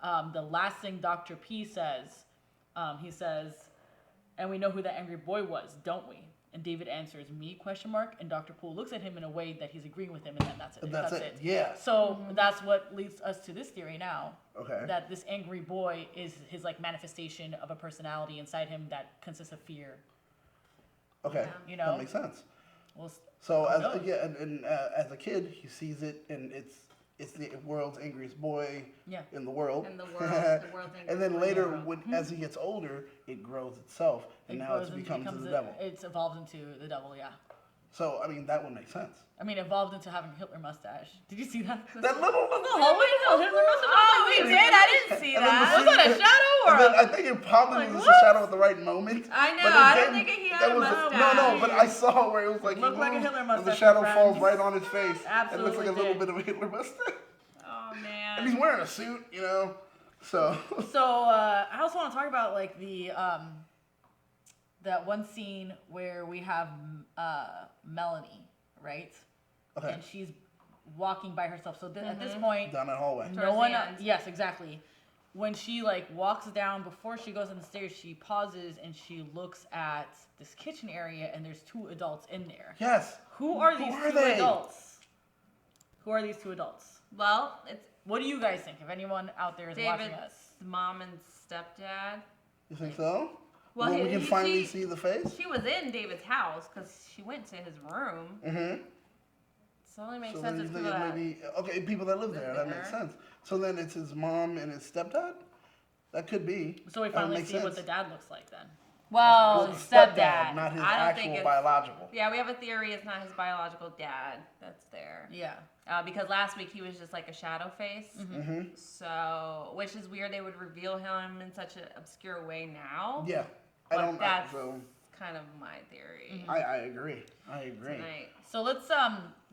Speaker 3: the last thing Dr. P says, he says, and we know who that angry boy was, don't we? And David answers, me, ? And Dr. Poole looks at him in a way that he's agreeing with him, and then that's it.
Speaker 2: That's it. Yeah.
Speaker 3: So that's what leads us to this theory now.
Speaker 2: Okay.
Speaker 3: That this angry boy is his like manifestation of a personality inside him that consists of fear.
Speaker 2: Okay.
Speaker 3: You know?
Speaker 2: That makes sense.
Speaker 3: Well,
Speaker 2: so as a kid, he sees it, and it's the world's angriest boy in the world.
Speaker 1: In the world, the world's angriest
Speaker 2: and then
Speaker 1: boy
Speaker 2: later, as he gets older, it grows itself, and now it becomes the devil.
Speaker 3: It's evolved into the devil, yeah.
Speaker 2: So, I mean, that would make sense.
Speaker 3: I mean, evolved into having a Hitler mustache. Did you see that?
Speaker 2: That little
Speaker 3: hallway Hitler mustache.
Speaker 1: Oh, we did. I didn't see that.
Speaker 3: Was that a shadow or?
Speaker 2: And then I think it probably was a shadow at the right moment.
Speaker 1: I know. I don't think he had a mustache.
Speaker 2: No, but I saw where it was like,
Speaker 3: looked like a Hitler mustache.
Speaker 2: and the shadow falls right on his face.
Speaker 3: Absolutely.
Speaker 2: It looks like a little bit of a Hitler mustache.
Speaker 1: Oh man.
Speaker 2: And he's wearing a suit, you know. So
Speaker 3: I also want to talk about like the that one scene where we have Melanie, right?
Speaker 2: Okay.
Speaker 3: And she's walking by herself. So at this point,
Speaker 2: down that hallway.
Speaker 3: no one. Yes, exactly. When she like walks down before she goes on the stairs, she pauses and she looks at this kitchen area, and there's two adults in there.
Speaker 2: Yes.
Speaker 3: Who are these two adults? Who are these two adults?
Speaker 1: Well, it's
Speaker 3: What do you guys think? If anyone out there is watching us,
Speaker 1: mom and stepdad.
Speaker 2: You think so?
Speaker 1: Well,
Speaker 2: we can finally see the face.
Speaker 1: She was in David's house because she went to his room.
Speaker 2: Mm-hmm.
Speaker 1: So it only makes
Speaker 2: So
Speaker 1: sense.
Speaker 2: then you think maybe people that live there. That makes sense. So then it's his mom and his stepdad. That could be.
Speaker 3: So we finally see what the dad looks like then.
Speaker 1: Well,
Speaker 2: His
Speaker 1: stepdad,
Speaker 2: not his
Speaker 1: I don't
Speaker 2: actual
Speaker 1: think it's
Speaker 2: biological.
Speaker 1: Yeah, we have a theory it's not his biological dad that's there.
Speaker 3: Yeah.
Speaker 1: Because last week he was just like a shadow face.
Speaker 2: Mm-hmm.
Speaker 1: So, which is weird they would reveal him in such an obscure way now.
Speaker 2: Yeah.
Speaker 1: But that's kind of my theory.
Speaker 2: I agree.
Speaker 1: Tonight.
Speaker 3: So let's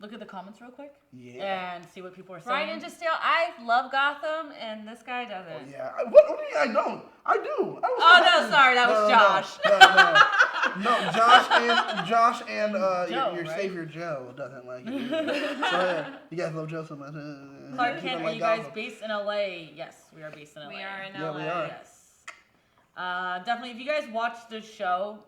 Speaker 3: look at the comments real quick.
Speaker 2: Yeah.
Speaker 3: And see what people are saying.
Speaker 1: Ryan Ninja Steel, I love Gotham, and this guy doesn't.
Speaker 2: Oh, yeah. What do you mean I don't? I do.
Speaker 1: No, sorry, that was Josh.
Speaker 2: No, Josh and
Speaker 3: Joe,
Speaker 2: your
Speaker 3: right?
Speaker 2: savior Joe doesn't like it. So you guys love Joe so much.
Speaker 3: Clark Kent, are you guys based in LA? Yes, we are based in LA.
Speaker 1: We are in
Speaker 2: LA. Yeah, we are.
Speaker 3: Yes. Definitely, if you guys watched the show,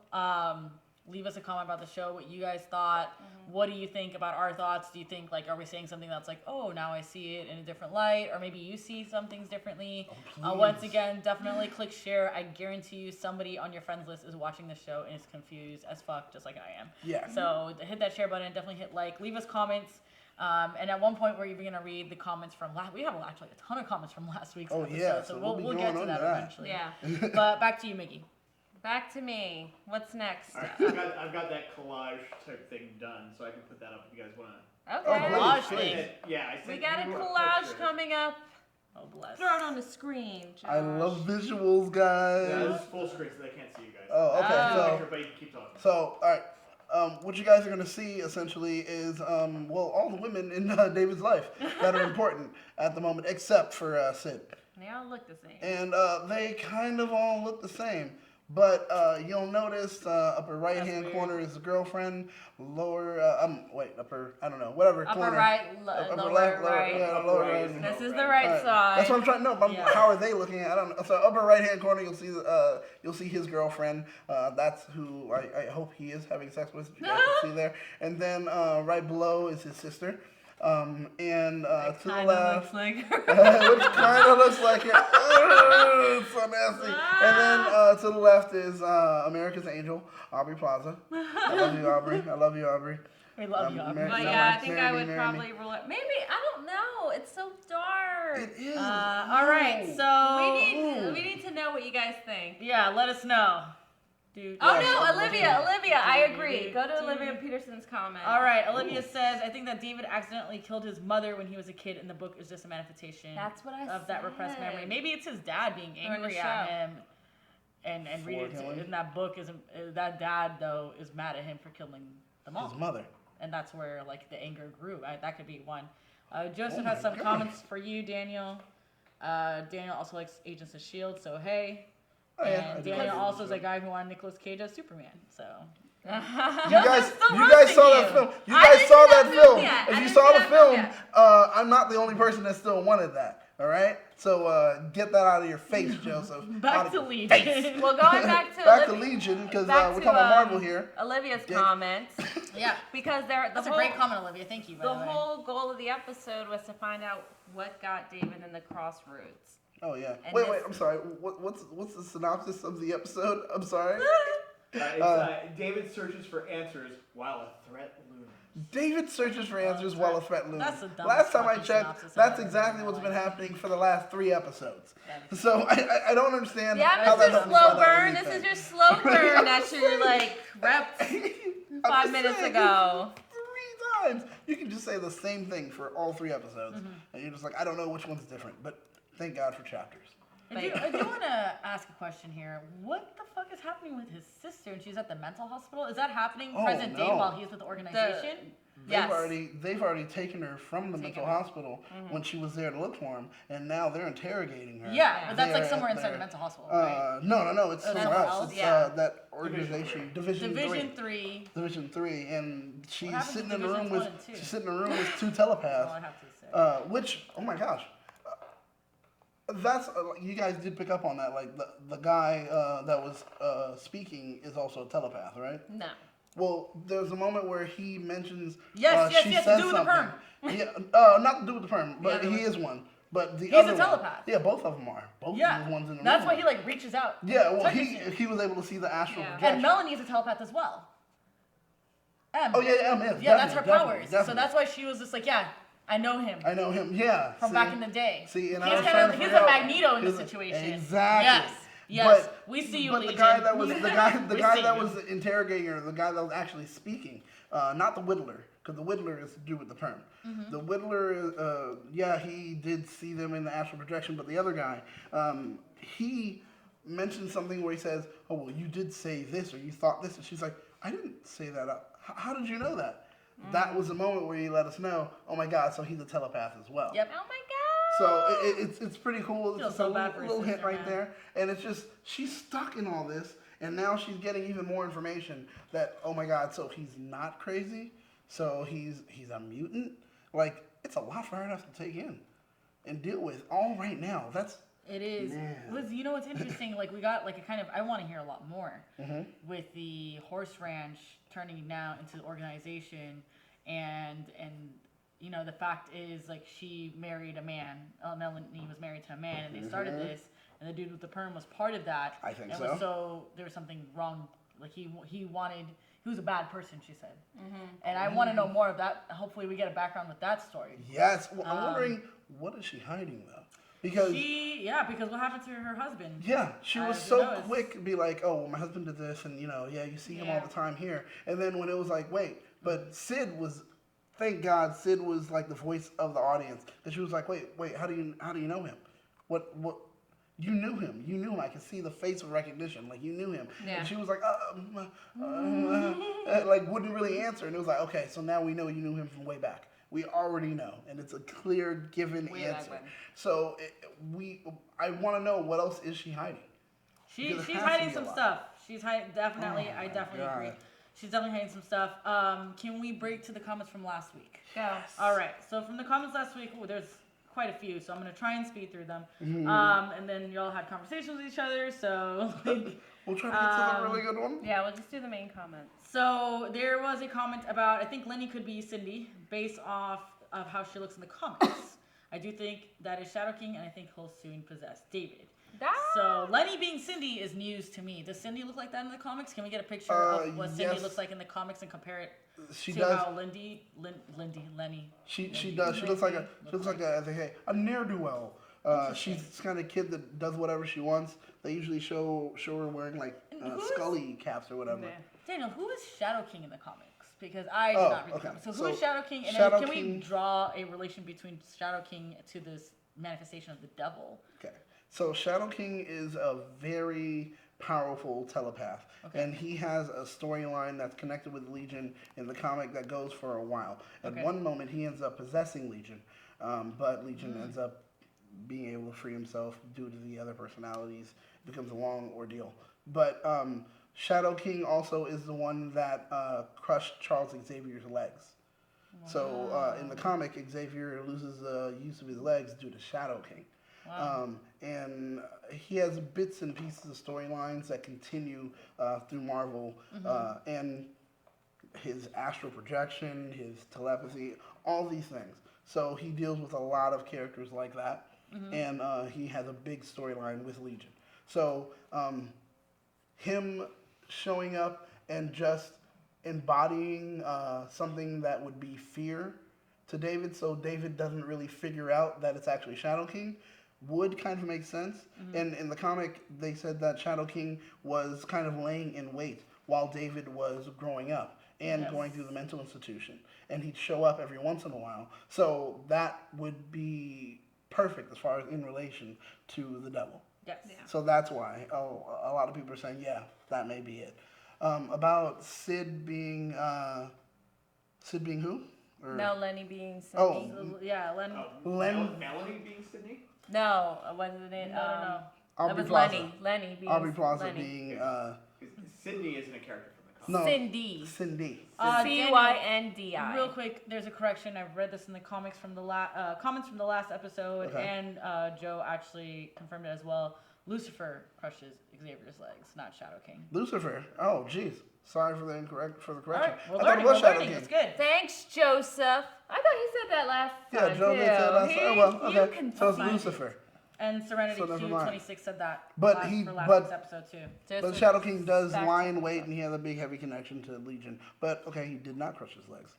Speaker 3: leave us a comment about the show, what you guys thought. What do you think about our thoughts? Do you think, like, are we saying something that's like, oh, now I see it in a different light? Or maybe you see some things differently? Once again, definitely click share. I guarantee you somebody on your friends list is watching the show and is confused as fuck, just like I am.
Speaker 2: Yeah.
Speaker 3: So hit that share button. Definitely hit like. Leave us comments. And at one point, we're even going to read the comments from last. We have actually a ton of comments from last week's episode.
Speaker 2: Yeah,
Speaker 3: so we'll get to that eventually.
Speaker 1: Yeah.
Speaker 3: But back to you, Miggy.
Speaker 1: Back to me. What's next?
Speaker 4: I've got that collage type thing done, so I can put that up if you guys want to.
Speaker 1: Okay.
Speaker 3: Collage thing.
Speaker 1: We got a collage coming up.
Speaker 3: Oh, bless.
Speaker 1: Throw it on the screen, Josh.
Speaker 2: I love visuals, guys.
Speaker 4: Yeah, it's full screen so they can't see you guys.
Speaker 2: Oh, okay.
Speaker 4: But you can keep talking.
Speaker 2: So, all right. what you guys are going to see essentially is, all the women in David's life that are important at the moment, except for Sid.
Speaker 1: They all look the same.
Speaker 2: And they kind of all look the same. But you'll notice upper right-hand corner is the girlfriend. Lower, upper, I don't know, whatever
Speaker 1: Upper
Speaker 2: corner.
Speaker 1: right,
Speaker 2: upper
Speaker 1: lower
Speaker 2: left,
Speaker 1: right.
Speaker 2: yeah, lower right.
Speaker 1: This is the right side.
Speaker 2: That's what I'm trying to know. But how are they looking at? I don't know. So upper right-hand corner, you'll see his girlfriend. That's who I hope he is having sex with. You guys can see there. And then right below is his sister. To the left,
Speaker 1: which
Speaker 2: kind of looks like it. Oh, it's so nasty. And then to the left is America's Angel, Aubrey Plaza. I love you, Aubrey. I love you, Aubrey.
Speaker 3: We love you, Aubrey.
Speaker 1: But yeah, I think I would probably rule it. Maybe, I don't know. It's so dark.
Speaker 2: It is.
Speaker 3: All right, so
Speaker 1: we need to know what you guys think.
Speaker 3: yeah, let us know.
Speaker 1: Olivia, I agree. Go to Olivia Peterson's comment.
Speaker 3: All right, Olivia says, I think that David accidentally killed his mother when he was a kid, and the book is just a manifestation of that repressed memory. Maybe it's his dad being angry at him, and read it in that book. That dad though is mad at him for killing the mom.
Speaker 2: His mother.
Speaker 3: And that's where like the anger grew. That could be one. Joseph has some comments for you, Daniel. Daniel also likes Agents of S.H.I.E.L.D., so hey.
Speaker 2: Oh, yeah,
Speaker 3: and Daniel also is a guy who wanted Nicolas Cage as Superman, so.
Speaker 2: You guys saw that film. You guys saw that film. If you saw the film, I'm not the only person that still wanted that. All right, so get that out of your face, Joseph.
Speaker 3: Back to Legion.
Speaker 1: Well, going back to
Speaker 2: Legion because we're talking about Marvel here.
Speaker 1: Olivia's comment.
Speaker 3: Yeah,
Speaker 1: because
Speaker 3: that's a great comment, Olivia. Thank you.
Speaker 1: The whole goal of the episode was to find out what got David in the crossroads.
Speaker 2: Oh yeah. Wait. I'm sorry. What's the synopsis of the episode? I'm sorry.
Speaker 4: David searches for answers while a threat looms.
Speaker 2: David searches for answers while a threat looms.
Speaker 3: That's the
Speaker 2: Last time I checked, that's exactly what's been happening for the last 3 episodes. So I don't understand.
Speaker 1: Yeah, Mr. Slow Burn. This is your slow burn that you're like repped 5 minutes ago.
Speaker 2: 3 times. You can just say the same thing for all 3 episodes, and you're just like, I don't know which one's different, but thank God for chapters.
Speaker 3: I do want to ask a question here. What the fuck is happening with his sister? And she's at the mental hospital. Is that happening present day while he's with the organization?
Speaker 2: They've already taken her from the mental hospital when she was there to look for him, and now they're interrogating her.
Speaker 3: Yeah, but that's like somewhere inside the mental hospital, right?
Speaker 2: No, it's somewhere else. It's that organization, Division
Speaker 3: 3.
Speaker 2: Division 3, and she's sitting in a room with 2 telepaths.
Speaker 3: That's all I have to say.
Speaker 2: Which, oh my gosh. That's you guys did pick up on that. Like the guy that was speaking is also a telepath, right?
Speaker 1: No.
Speaker 2: Well, there's a moment where he mentions
Speaker 3: yes,
Speaker 2: she says
Speaker 3: to do with
Speaker 2: something.
Speaker 3: the perm.
Speaker 2: Yeah, not to do with the perm, but he is one. But the
Speaker 3: he's
Speaker 2: other
Speaker 3: a telepath.
Speaker 2: Yeah, both of them are. Both of the ones in the
Speaker 3: that's
Speaker 2: room.
Speaker 3: why he like reaches out.
Speaker 2: Yeah, well, he was able to see the astral projection.
Speaker 3: And Melanie's a telepath as well. M.
Speaker 2: Oh yeah, M is.
Speaker 3: Yeah, that's her powers.
Speaker 2: Definitely.
Speaker 3: So that's why she was just like, I know him.
Speaker 2: Yeah.
Speaker 3: From back in the day.
Speaker 2: See, and
Speaker 3: he's a Magneto in this situation.
Speaker 2: Exactly.
Speaker 3: Yes. We see you, Legion.
Speaker 2: But the guy that was interrogating her, the guy that was actually speaking, not the Whittler, because the Whittler is to do with the perm. Mm-hmm. The Whittler, he did see them in the astral projection, but the other guy, he mentioned something where he says, "Oh well, you did say this, or you thought this," and she's like, "I didn't say that. How did you know that?" That was the moment where he let us know, oh my God, so he's a telepath as well.
Speaker 3: Yep.
Speaker 1: Oh my God.
Speaker 2: So it's pretty cool. It's just a little hint right there. And it's just, she's stuck in all this, and now she's getting even more information that, oh my God, so he's not crazy? So he's a mutant? Like, it's a lot for her to have to take in and deal with all right now.
Speaker 3: It is. Liz, you know what's interesting? Like, we got like a kind of, I want to hear a lot more with the horse ranch turning now into the organization, and you know, the fact is, like, she married a man. Melanie was married to a man, and they started this, and the dude with the perm was part of that.
Speaker 2: I think
Speaker 3: so. So there was something wrong. Like, he was a bad person, she said. And I want to know more of that. Hopefully we get a background with that story.
Speaker 2: Yes. Well, I'm wondering, what is she hiding, though? Because
Speaker 3: what happened to her husband?
Speaker 2: Yeah, she was so quick to be like, oh, well, my husband did this, and, you know, you see him all the time here. And then when it was like, wait, but Sid was, thank God, Sid was like the voice of the audience. And she was like, wait, how do you know him? What? You knew him. You knew him. I could see the face of recognition. Like, you knew him.
Speaker 1: Yeah.
Speaker 2: And she was like, like, wouldn't really answer. And it was like, okay, so now we know you knew him from way back. We already know. And it's a clear, given answer. So I want to know, what else is she hiding?
Speaker 3: She's hiding some stuff. She's hiding, definitely. I definitely agree. She's definitely hiding some stuff. Can we break to the comments from last week?
Speaker 1: Yes.
Speaker 3: All right. So from the comments last week, there's quite a few, so I'm going to try and speed through them. And then y'all had conversations with each other, so...
Speaker 2: We'll try to get to the really good one.
Speaker 1: Yeah, we'll just do the main comments.
Speaker 3: So there was a comment about, I think Lenny could be Cindy, based off of how she looks in the comics. I do think that is Shadow King, and I think he'll soon possess David. So Lenny being Cindy is news to me. Does Cindy look like that in the comics? Can we get a picture of what Cindy looks like in the comics and compare it how Lenny?
Speaker 2: She does. She looks like a ne'er-do-well. She's this kind of kid that does whatever she wants. They usually show her wearing like Scully caps or whatever.
Speaker 3: Daniel, who is Shadow King in the comics? Because I did not read the comics. So who is Shadow King? And then we draw a relation between Shadow King to this manifestation of the devil?
Speaker 2: Okay. So Shadow King is a very powerful telepath, and he has a storyline that's connected with Legion in the comic that goes for a while. At one moment, he ends up possessing Legion, but Legion ends up being able to free himself due to the other personalities. It becomes a long ordeal. But Shadow King also is the one that crushed Charles Xavier's legs. Wow. So in the comic, Xavier loses the use of his legs due to Shadow King. Wow. And he has bits and pieces of storylines that continue through Marvel, and his astral projection, his telepathy, all these things. So he deals with a lot of characters like that, and he has a big storyline with Legion. So him showing up and just embodying something that would be fear to David, so David doesn't really figure out that it's actually Shadow King, would kind of make sense. And in the comic, they said that Shadow King was kind of laying in wait while David was growing up and going through the mental institution. And he'd show up every once in a while. So that would be perfect as far as in relation to the devil.
Speaker 3: Yes. Yeah.
Speaker 2: So that's why a lot of people are saying, yeah, that may be it. About Sid being who?
Speaker 1: No, Lenny being Sydney.
Speaker 2: Oh,
Speaker 3: yeah, Lenny.
Speaker 4: Melanie being Sydney?
Speaker 1: No, wasn't it?
Speaker 3: No.
Speaker 1: That was Lenny being
Speaker 2: Aubrey Plaza
Speaker 1: Lenny.
Speaker 2: being.
Speaker 4: Sydney isn't a character from the
Speaker 1: No.
Speaker 4: comics.
Speaker 1: Cindy. Cyndi.
Speaker 3: Real quick, there's a correction. I've read this in the comics from the comments from the last episode, and Joe actually confirmed it as well. Lucifer crushes Xavier's legs, not Shadow King.
Speaker 2: Lucifer. Oh, jeez. Sorry for the correction.
Speaker 3: All right,
Speaker 2: I thought it was Shadow King.
Speaker 3: It's good.
Speaker 1: Thanks, Joseph. I thought he said that last time.
Speaker 2: Yeah, Joe did say last time. Well, okay. So it's Lucifer.
Speaker 3: And Serenity Q26 said that
Speaker 2: for
Speaker 3: last week's episode too.
Speaker 2: But Shadow King does lie in wait, and he has a big, heavy connection to Legion. But, okay, he did not crush his legs.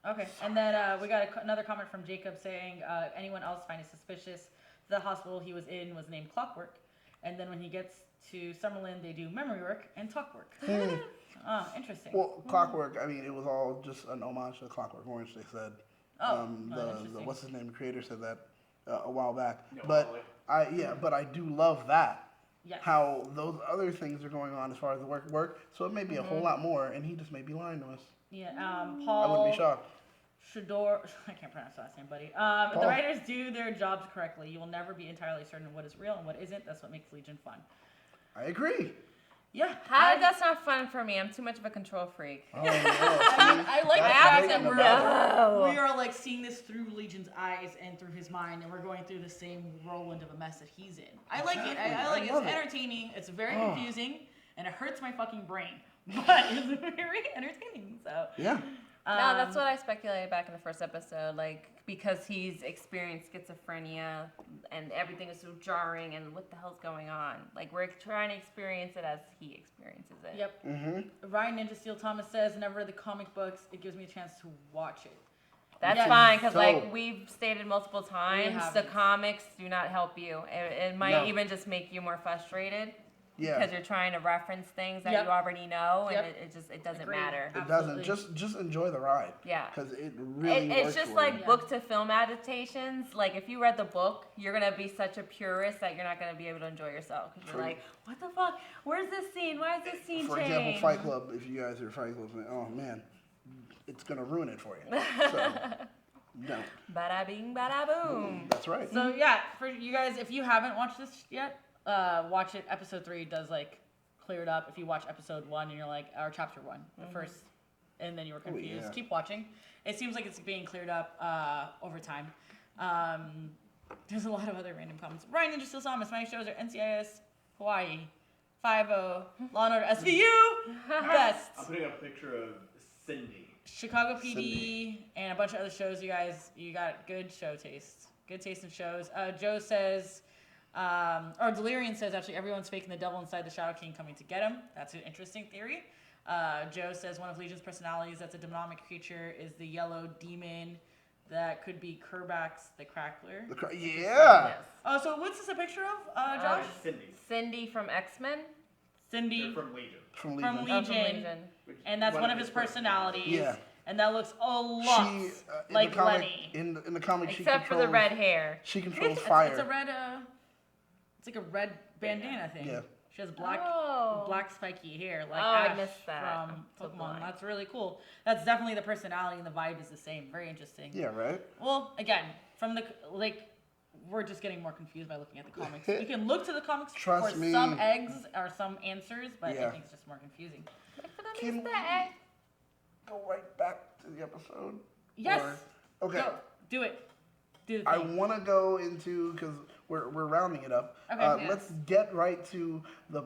Speaker 3: Okay, and then we got another comment from Jacob saying, anyone else find it suspicious? The hospital he was in was named Clockwork. And then when he gets to Summerlin, they do memory work and talk work. Interesting.
Speaker 2: Well, Clockwork, I mean, it was all just an homage to Clockwork Orange, they said. What's his name? The creator said that a while back.
Speaker 4: No,
Speaker 2: but I do love that.
Speaker 3: Yes.
Speaker 2: How those other things are going on as far as the work. So it may be a whole lot more, and he just may be lying to us.
Speaker 3: Yeah, Paul.
Speaker 2: I wouldn't be shocked.
Speaker 3: Shador, I can't pronounce the last name, buddy. If the writers do their jobs correctly, you will never be entirely certain what is real and what isn't. That's what makes Legion fun.
Speaker 2: I agree.
Speaker 3: Yeah.
Speaker 1: That's not fun for me. I'm too much of a control freak.
Speaker 2: Oh, no.
Speaker 3: I like the fact that we are like seeing this through Legion's eyes and through his mind, and we're going through the same whirlwind of a mess that he's in. I like it. I like it. It's entertaining. It's very confusing, and it hurts my fucking brain. But it's very entertaining. So
Speaker 2: yeah.
Speaker 1: No, that's what I speculated back in the first episode. Like, because he's experienced schizophrenia and everything is so jarring and what the hell's going on? Like, we're trying to experience it as he experiences it.
Speaker 3: Yep. Mm-hmm. Ryan Ninja Steel Thomas says, never read the comic books. It gives me a chance to watch it.
Speaker 1: That's fine, because like we've stated multiple times, the comics do not help you. It might even just make you more frustrated.
Speaker 2: Yeah.
Speaker 1: Because you're trying to reference things that you already know, and it doesn't
Speaker 3: Agreed.
Speaker 1: matter.
Speaker 2: It doesn't. Just enjoy the ride.
Speaker 1: Yeah.
Speaker 2: Because it really
Speaker 1: It's
Speaker 2: works
Speaker 1: just
Speaker 2: for
Speaker 1: like
Speaker 2: you.
Speaker 1: book to film adaptations. Like if you read the book, you're gonna be such a purist that you're not gonna be able to enjoy yourself. Because you're like, what the fuck? Where's this scene? Why is this scene
Speaker 2: For
Speaker 1: changed?
Speaker 2: example, Fight Club. If you guys are Fight Club fans, oh man, it's gonna ruin it for you. So don't.
Speaker 1: Bada bing, bada boom.
Speaker 2: That's right.
Speaker 3: So yeah, for you guys, if you haven't watched this yet, watch it. Episode 3 does like clear it up. If you watch episode 1 and you're like, or chapter 1, the first, and then you were confused, keep watching. It seems like it's being cleared up over time. There's a lot of other random comments. Ryan Ninja Still Samus, my shows are NCIS, Hawaii, 5-0, Law and Order, SVU, Best.
Speaker 4: I'm putting up a picture of Cindy.
Speaker 3: Chicago PD, and a bunch of other shows. You guys, you got good show taste. Good taste in shows. Joe says, or Delirian says, actually, everyone's faking the devil inside the Shadow King coming to get him. That's an interesting theory. Joe says one of Legion's personalities that's a demonic creature is the yellow demon that could be Kerbax the Crackler.
Speaker 2: Yeah.
Speaker 1: Yes.
Speaker 3: Oh, so what's this a picture of, Josh?
Speaker 4: Cindy.
Speaker 1: Cindy from X-Men.
Speaker 3: Cindy
Speaker 4: They're from Legion.
Speaker 2: From
Speaker 3: from
Speaker 2: Legion.
Speaker 3: Legion. And that's one of his personalities.
Speaker 2: Yeah.
Speaker 3: And that looks a lot like Lenny.
Speaker 2: In the comic, she
Speaker 1: Except for
Speaker 2: controls,
Speaker 1: the red hair.
Speaker 2: She controls
Speaker 3: It's
Speaker 2: fire.
Speaker 3: a red, it's like a red bandana thing.
Speaker 2: Yeah.
Speaker 3: She has black spiky hair, like
Speaker 1: I
Speaker 3: Ash
Speaker 1: missed that.
Speaker 3: from
Speaker 1: So
Speaker 3: Pokemon.
Speaker 1: blind.
Speaker 3: That's really cool. That's definitely the personality and the vibe is the same. Very interesting.
Speaker 2: Yeah, right?
Speaker 3: Well, again, from the we're just getting more confused by looking at the comics. You can look to the comics
Speaker 2: Trust
Speaker 3: for
Speaker 2: me.
Speaker 3: some eggs or some answers, but
Speaker 2: Yeah.
Speaker 3: I think it's just more confusing.
Speaker 2: Can we go right back to the episode?
Speaker 3: Yes.
Speaker 2: Or- okay.
Speaker 3: Go. Do it. Do the
Speaker 2: I
Speaker 3: thing.
Speaker 2: want to go into, because we're rounding it up.
Speaker 3: Okay.
Speaker 2: Let's get right to the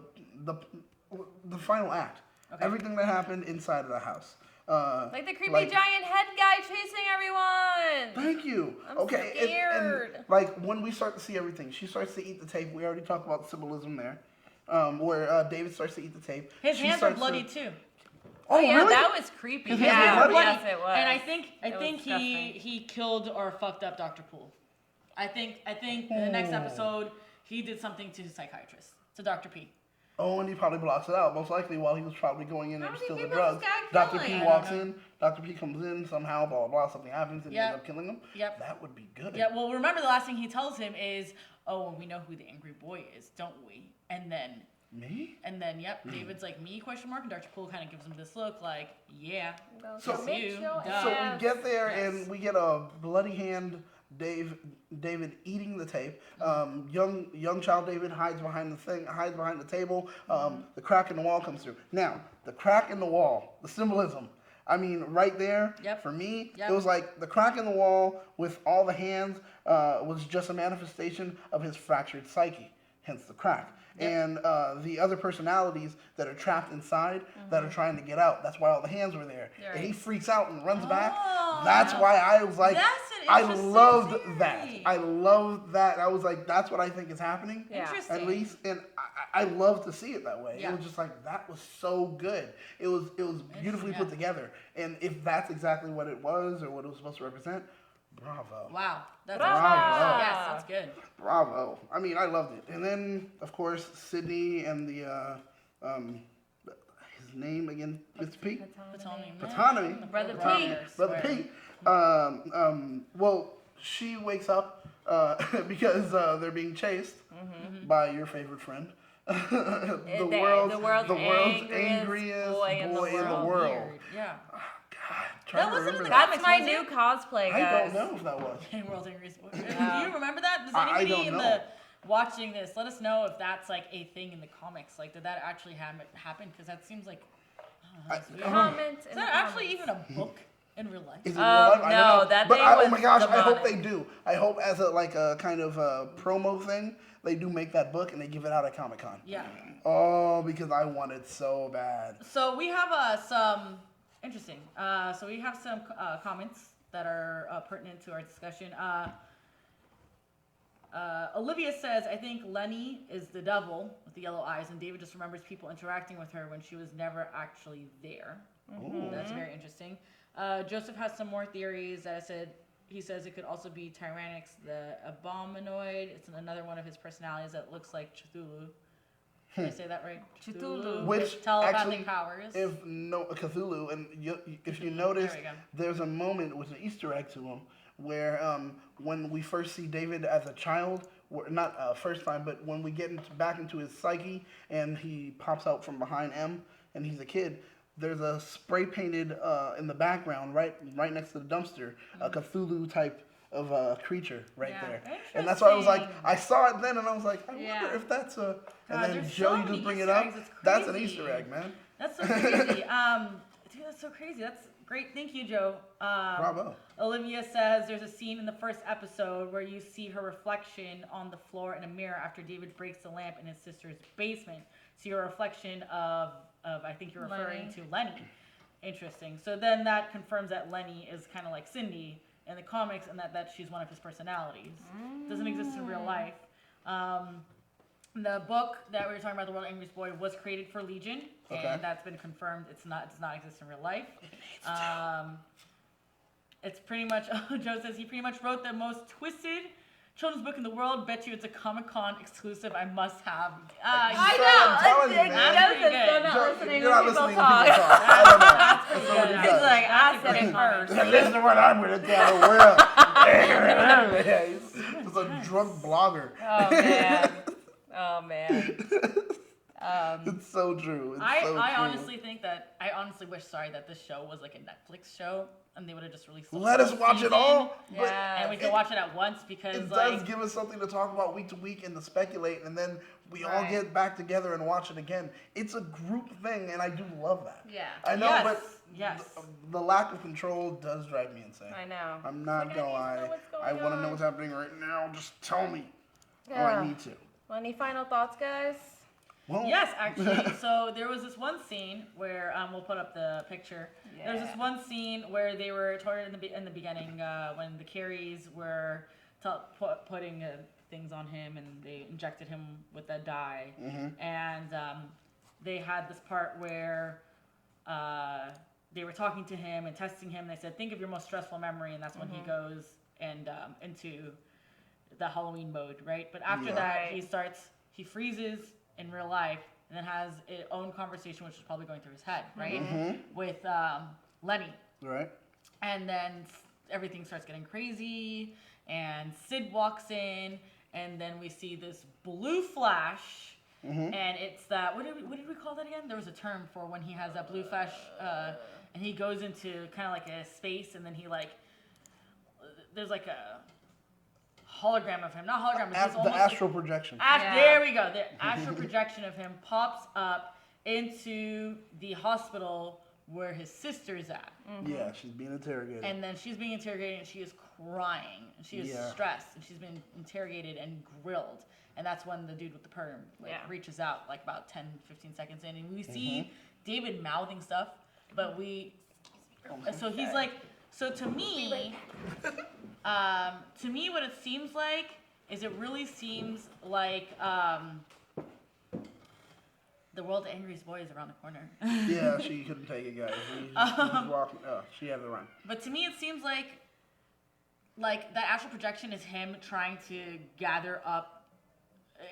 Speaker 2: final act.
Speaker 3: Okay.
Speaker 2: Everything that happened inside of the house.
Speaker 1: Like the creepy giant head guy chasing everyone.
Speaker 2: Thank you.
Speaker 1: I'm
Speaker 2: okay.
Speaker 1: scared.
Speaker 2: And, like when we start to see everything, she starts to eat the tape. We already talked about the symbolism there. Where David starts to eat the tape.
Speaker 3: His
Speaker 2: She
Speaker 3: hands are
Speaker 2: starts
Speaker 3: bloody
Speaker 2: to-
Speaker 3: too.
Speaker 2: Oh,
Speaker 1: yeah,
Speaker 2: really?
Speaker 1: that was creepy.
Speaker 2: His hands
Speaker 1: Yeah,
Speaker 2: were bloody?
Speaker 1: yes, it was.
Speaker 3: And I think
Speaker 1: It was disgusting.
Speaker 3: he killed or fucked up Dr. Poole. I think in the next episode he did something to his psychiatrist, to Dr. P.
Speaker 2: Oh, and he probably blocks it out. Most likely while he was probably going in
Speaker 1: How
Speaker 2: and
Speaker 1: many
Speaker 2: steal the
Speaker 1: people
Speaker 2: drugs.
Speaker 1: is this guy
Speaker 2: Dr. P
Speaker 1: killing?
Speaker 2: walks
Speaker 3: I don't
Speaker 2: in. Dr. P comes in somehow, blah, blah, blah. Something happens and he ends up killing him.
Speaker 3: Yep.
Speaker 2: That would be good.
Speaker 3: Yeah, well, remember the last thing he tells him is, "Oh, we know who the angry boy is, don't we?" And then,
Speaker 2: Me?
Speaker 3: yep, David's like, "Me?" question mark, and Dr. Poole kind of gives him this look, like, "Yeah,
Speaker 2: So-
Speaker 3: it's you."
Speaker 2: So we get there
Speaker 3: Yes.
Speaker 2: and we get a bloody hand David eating the tape. Young child David hides behind the table. The crack in the wall comes through. Now, the crack in the wall, the symbolism. I mean, right there,
Speaker 3: Yep.
Speaker 2: for me,
Speaker 3: Yep.
Speaker 2: it was like the crack in the wall with all the hands was just a manifestation of his fractured psyche, hence the crack.
Speaker 3: Yep.
Speaker 2: And the other personalities that are trapped inside that are trying to get out. That's why all the hands were there.
Speaker 1: You're
Speaker 2: And he
Speaker 1: right.
Speaker 2: freaks out and runs back.
Speaker 3: Oh.
Speaker 2: That's why I was like,
Speaker 3: That's an
Speaker 2: I
Speaker 3: interesting
Speaker 2: loved that.
Speaker 3: theory.
Speaker 2: I loved that. I was like, that's what I think is happening.
Speaker 1: Yeah.
Speaker 3: Interesting.
Speaker 2: At least, and I love to see it that way.
Speaker 3: Yeah.
Speaker 2: It was just like that was so good. It was beautifully put together. And if that's exactly what it was or what it was supposed to represent, bravo.
Speaker 3: Wow, that's
Speaker 1: Bravo.
Speaker 3: yes, that's good.
Speaker 2: Bravo. I mean, I loved it. And then, of course, Sydney and the his name again, Mr. P. Autonomy.
Speaker 1: Brother
Speaker 2: Autonomy.
Speaker 1: Pete.
Speaker 2: Brother Pete. Well, she wakes up because they're being chased by your favorite friend. the world's angriest boy in the world.
Speaker 3: Weird. Yeah.
Speaker 2: Trying
Speaker 3: That
Speaker 2: to
Speaker 3: wasn't in
Speaker 2: remember
Speaker 3: the
Speaker 2: that.
Speaker 1: That's
Speaker 3: comics,
Speaker 1: my
Speaker 3: was
Speaker 1: new
Speaker 3: it?
Speaker 1: cosplay,
Speaker 2: I
Speaker 1: guys.
Speaker 2: don't know if that was.
Speaker 3: And World's Angriest Boy. Do
Speaker 1: Yeah.
Speaker 3: you remember that? Does
Speaker 2: I
Speaker 3: anybody
Speaker 2: don't
Speaker 3: in
Speaker 2: know.
Speaker 3: the watching this let us know if that's like a thing in the comics? Like, did that actually happen? Because that seems like. That's weird.
Speaker 1: Comment
Speaker 3: Is
Speaker 1: in
Speaker 3: that
Speaker 1: the
Speaker 3: actually
Speaker 1: comments.
Speaker 3: even a book in real life?
Speaker 2: Is it real life? I don't
Speaker 1: no,
Speaker 2: know.
Speaker 1: that
Speaker 2: but
Speaker 1: thing
Speaker 2: oh
Speaker 1: was
Speaker 2: my gosh, I hope they
Speaker 1: demonic.
Speaker 2: do. I hope as a kind of promo thing, they do make that book and they give it out at Comic-Con.
Speaker 3: Yeah.
Speaker 2: Oh, because I want it so bad.
Speaker 3: So we have some interesting. So we have some comments that are pertinent to our discussion. Olivia says, "I think Lenny is the devil with the yellow eyes, and David just remembers people interacting with her when she was never actually there."
Speaker 2: Ooh.
Speaker 3: That's very interesting. Joseph has some more theories that he says it could also be Tyrannix the Abominoid. It's another one of his personalities that looks like Cthulhu. Did I say that right?
Speaker 1: Cthulhu.
Speaker 2: Which
Speaker 3: telepathic
Speaker 2: actually,
Speaker 3: powers.
Speaker 2: Cthulhu, and if you notice, there's a moment with an Easter egg to him where when we first see David as a child, not first time, but when we get back into his psyche and he pops out from behind M and he's a kid, there's a spray painted in the background right next to the dumpster, a Cthulhu type of creature there. And that's why I was like, I saw it then and I was like, I wonder if that's a... And then Joe, you just bring it up. That's an Easter egg, man.
Speaker 3: That's so crazy. Dude, that's so crazy. That's great. Thank you, Joe.
Speaker 2: Bravo.
Speaker 3: Olivia says there's a scene in the first episode where you see her reflection on the floor in a mirror after David breaks the lamp in his sister's basement. So your reflection of I think you're referring to Lenny. Interesting. So then that confirms that Lenny is kind of like Cindy in the comics, and that she's one of his personalities. Doesn't exist in real life. The book that we were talking about, The World Angriest Boy, was created for Legion, and that's been confirmed. It does not exist in real life. It's pretty much, Joe says he pretty much wrote the most twisted children's book in the world. Bet you it's a Comic-Con exclusive. I must have.
Speaker 1: I know. You're not listening to people talk.
Speaker 2: I don't know.
Speaker 1: He's like, I said it first.
Speaker 2: Listen to what I'm going to tell the world. He's a drunk blogger.
Speaker 1: Oh man.
Speaker 2: It's so true.
Speaker 3: I honestly think that I wish that this show was like a Netflix show and they would have just released.
Speaker 2: Let us watch it all.
Speaker 1: Yeah.
Speaker 3: And we could watch it at once because
Speaker 2: it does give us something to talk about week to week and to speculate, and then we all get back together and watch it again. It's a group thing, and I do love that.
Speaker 1: Yeah.
Speaker 2: I know, but
Speaker 3: yes.
Speaker 2: the lack of control does drive me insane.
Speaker 1: I know.
Speaker 2: I'm not gonna lie. I want to know what's happening right now. Just tell me.
Speaker 1: Yeah.
Speaker 2: Or I need to.
Speaker 1: Well, any final thoughts, guys?
Speaker 2: Well,
Speaker 3: yes, actually. So there was this one scene where we'll put up the picture. Yeah. There was this one scene where they were tortured in the beginning when the Carries were putting things on him and they injected him with a dye. And they had this part where they were talking to him and testing him. And they said, "Think of your most stressful memory," and that's when he goes and into the Halloween mode, right? But after that, he freezes in real life and then has its own conversation, which is probably going through his head, right? With Lenny.
Speaker 2: Right.
Speaker 3: And then everything starts getting crazy and Sid walks in and then we see this blue flash and it's that, what did we call that again? There was a term for when he has that blue flash and he goes into kind of like a space and then he there's like a hologram of him, not hologram, but
Speaker 2: the astral projection.
Speaker 3: There we go. The astral projection of him pops up into the hospital where his sister's at.
Speaker 2: Yeah, she's being interrogated.
Speaker 3: And then she's being interrogated and she is crying. And she is stressed and she's been interrogated and grilled. And that's when the dude with the perm reaches out like about 10, 15 seconds in. And we see David mouthing stuff, but he's like, so to me, what it seems like is it really seems like the world's angriest boy is around the corner.
Speaker 2: Yeah, she couldn't take it, guys. He's walking. She had to run.
Speaker 3: But to me, it seems like that astral projection is him trying to gather up.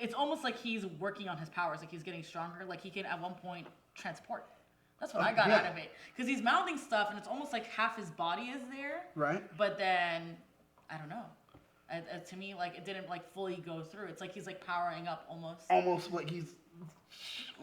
Speaker 3: It's almost like he's working on his powers, like he's getting stronger. Like he can at one point transport. That's what I got out of it. Because he's mouthing stuff, and it's almost like half his body is there.
Speaker 2: Right.
Speaker 3: But then, I don't know. To me, it didn't fully go through. It's like he's powering up almost.
Speaker 2: Almost like he's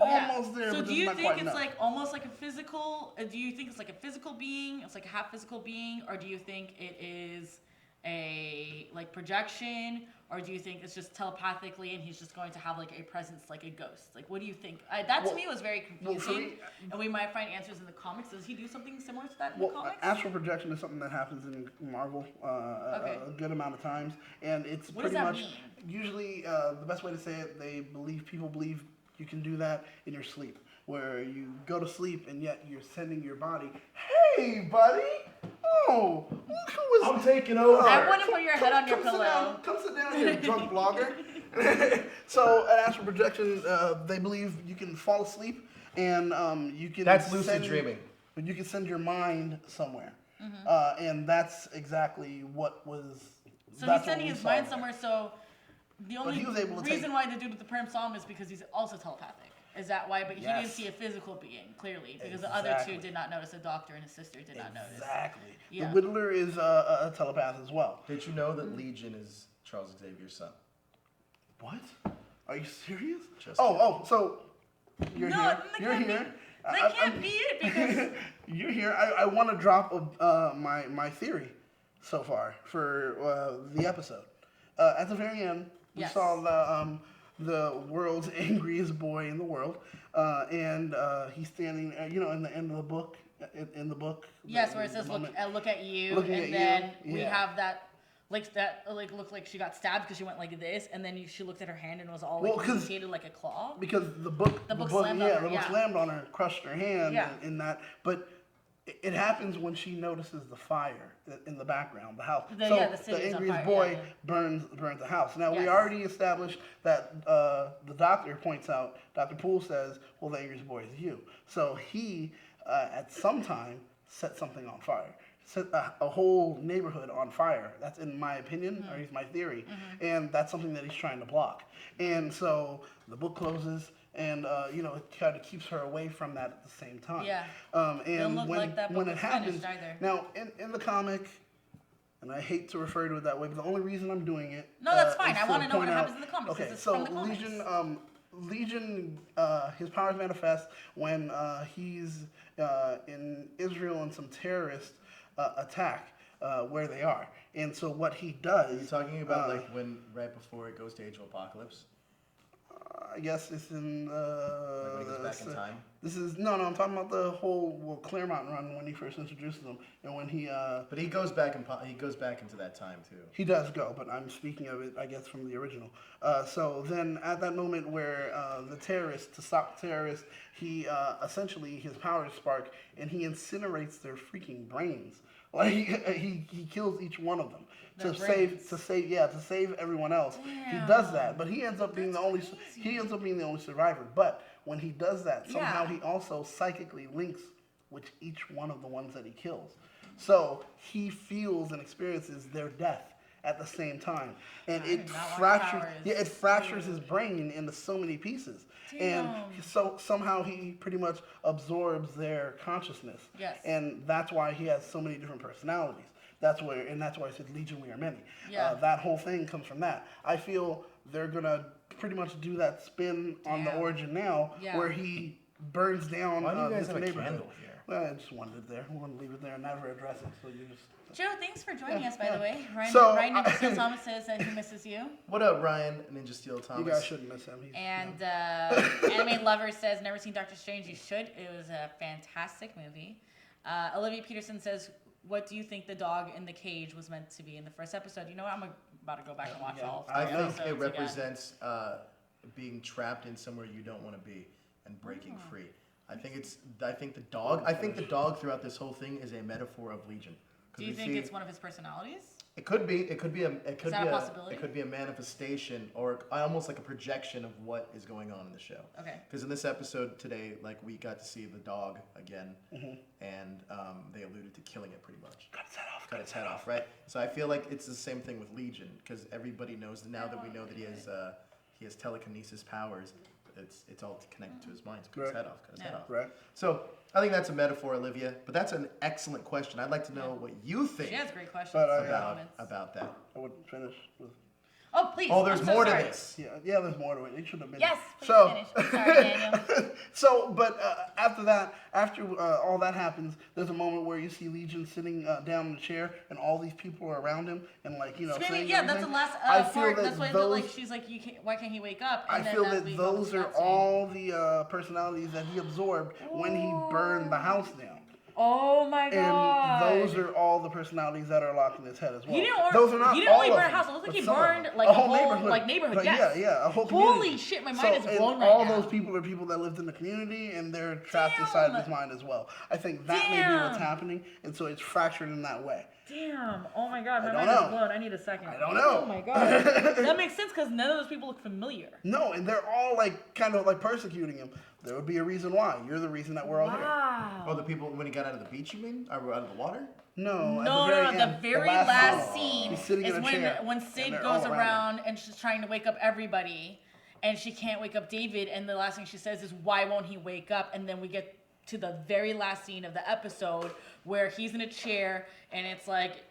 Speaker 2: almost there.
Speaker 3: So
Speaker 2: but
Speaker 3: do you
Speaker 2: not
Speaker 3: think
Speaker 2: quite
Speaker 3: it's
Speaker 2: enough.
Speaker 3: almost like a physical? Do you think it's like a physical being? It's like a half physical being, or do you think it is a projection, or do you think it's just telepathically and he's just going to have a presence like a ghost? What do you think? To me was very confusing, and we might find answers in the comics. Does he do something similar to that in the comics?
Speaker 2: Astral projection is something that happens in Marvel a good amount of times, and it's
Speaker 3: what
Speaker 2: pretty
Speaker 3: does that
Speaker 2: much
Speaker 3: mean?
Speaker 2: usually the best way to say it. People believe you can do that in your sleep, where you go to sleep and yet you're sending your body, "Hey, buddy. Oh, look who is...
Speaker 4: I'm taking over."
Speaker 3: I want to put your head on your pillow.
Speaker 2: Come sit down here, drunk blogger. So, an astral projection, they believe you can fall asleep and you can...
Speaker 5: That's lucid dreaming.
Speaker 2: You can send your mind somewhere. And that's exactly what was...
Speaker 3: So he's sending his mind somewhere, so The only reason why the dude with the perm saw him is because he's also telepathic. Is that why? But he didn't see a physical being, clearly, because the other two did not notice. The doctor and his sister did not notice.
Speaker 2: Exactly.
Speaker 3: Yeah.
Speaker 2: The Whittler is a telepath as well.
Speaker 5: Did you know that Legion is Charles Xavier's son?
Speaker 2: What? Are you serious?
Speaker 5: Just
Speaker 2: So you're here. You're here.
Speaker 3: That can't be it because
Speaker 2: you're here. I want to drop my theory so far for the episode. At the very end, we saw the world's angriest boy in the world, and he's standing, in the end of the book. In the book.
Speaker 3: Yes, where it says, "Look at you," and then we have that. Looked like she got stabbed because she went like this, and then she looked at her hand and was all mutated like a claw.
Speaker 2: Because the book slammed on her, crushed her hand in that. But it happens when she notices the fire in the background, the house. The angriest boy burns the house. Now we already established that the doctor points out. Dr. Poole says, "Well, the angriest boy is you." So he, at some time, set something on fire. Set a whole neighborhood on fire. That's in my opinion, or it's my theory, and that's something that he's trying to block. And so the book closes, and it kind of keeps her away from that at the same time.
Speaker 3: Yeah.
Speaker 2: And when it happens, now in the comic, and I hate to refer to it that way, but the only reason I'm doing it.
Speaker 3: No, that's fine. I want to know what happens in the comics.
Speaker 2: Okay, so Legion, his powers manifest when he's in Israel and some terrorists attack where they are. And so what he does...
Speaker 5: Are you talking about right before it goes to Age of Apocalypse?
Speaker 2: I guess it's in...
Speaker 5: when he goes back in time?
Speaker 2: I'm talking about the whole Claremont run when he first introduces them. And when he...
Speaker 5: But he goes back into that time too.
Speaker 2: He does go, but I'm speaking of it, I guess, from the original. So then at that moment where to stop the terrorists, he essentially, his powers spark, and he incinerates their freaking brains. Like he kills each one of them to save everyone else.
Speaker 3: Damn.
Speaker 2: He does that, but he ends up being the only survivor. But when he does that, somehow he also psychically links with each one of the ones that he kills. So he feels and experiences their death at the same time, and it fractures his brain into so many pieces.
Speaker 3: Damn.
Speaker 2: And so somehow he pretty much absorbs their consciousness.
Speaker 3: Yes.
Speaker 2: And that's why he has so many different personalities. That's why I said Legion, we are many.
Speaker 3: Yeah.
Speaker 2: That whole thing comes from that. I feel they're gonna pretty much do that spin on the origin now, where he burns down
Speaker 5: Why do you guys
Speaker 2: this
Speaker 5: have a
Speaker 2: neighborhood.
Speaker 5: candle here?
Speaker 2: Well, I just wanted it there. We want to leave it there and never address it. So you just.
Speaker 3: Joe, thanks for joining us, by the way. Ryan Ninja Steel Thomas says that he misses you.
Speaker 5: What up, Ryan Ninja Steel Thomas?
Speaker 2: You guys shouldn't miss him.
Speaker 3: And Anime Lover says, never seen Doctor Strange. You should. It was a fantastic movie. Olivia Peterson says, what do you think the dog in the cage was meant to be in the first episode? You know what? I'm about to go back and watch all
Speaker 5: I
Speaker 3: three
Speaker 5: think it
Speaker 3: episodes
Speaker 5: represents being trapped in somewhere you don't want to be and breaking free. I think the dog throughout this whole thing is a metaphor of Legion.
Speaker 3: Do you think it's one of his personalities?
Speaker 5: It could be. It could be a
Speaker 3: possibility?
Speaker 5: It could be a manifestation or almost like a projection of what is going on in the show.
Speaker 3: Okay.
Speaker 5: Because in this episode today, we got to see the dog again, and they alluded to killing it pretty much. Cut its head off, right? So I feel like it's the same thing with Legion, because everybody knows now that we know that he has telekinesis powers. It's all connected to his mind. So cut his head off.
Speaker 2: Right.
Speaker 5: So I think that's a metaphor, Olivia. But that's an excellent question. I'd like to know what you think.
Speaker 3: She has great questions
Speaker 5: about that.
Speaker 2: I would finish with.
Speaker 3: Oh, please.
Speaker 5: Oh, there's more to this.
Speaker 2: Yeah, there's more to it. It should have been.
Speaker 3: Yes, please finish. I'm sorry, Daniel.
Speaker 2: But after all that happens, there's a moment where you see Legion sitting down in the chair, and all these people are around him, and
Speaker 3: screaming.
Speaker 2: Yeah,
Speaker 3: that's the last part. That's why she's like, why can't he wake up? And
Speaker 2: I feel that those are all the personalities that he absorbed when he burned the house down.
Speaker 3: Oh my god!
Speaker 2: And those are all the personalities that are locked in his head as well.
Speaker 3: He didn't
Speaker 2: only
Speaker 3: burn a house. It looks like he burned a whole neighborhood. Yes.
Speaker 2: Yeah, a whole
Speaker 3: community. Holy shit, my mind is blown right now.
Speaker 2: All those people are people that lived in the community, and they're trapped inside of his mind as well. I think that may be what's happening, and so it's fractured in that way.
Speaker 3: Damn! Oh my god, my mind is blown. I need a second.
Speaker 2: I don't know.
Speaker 3: Oh my god. That makes sense because none of those people look familiar.
Speaker 2: No, and they're all kind of persecuting him. There would be a reason why. You're the reason that we're all here.
Speaker 5: Oh, the people when he got out of the beach, you mean? Or out of the water?
Speaker 2: No,
Speaker 3: The very last scene
Speaker 2: He's sitting
Speaker 3: is
Speaker 2: in a chair,
Speaker 3: when
Speaker 2: and
Speaker 3: Sid
Speaker 2: they're
Speaker 3: goes
Speaker 2: all around
Speaker 3: around and she's trying to wake up everybody, and she can't wake up David, and the last thing she says is, "Why won't he wake up?" And then we get to the very last scene of the episode where he's in a chair, and it's like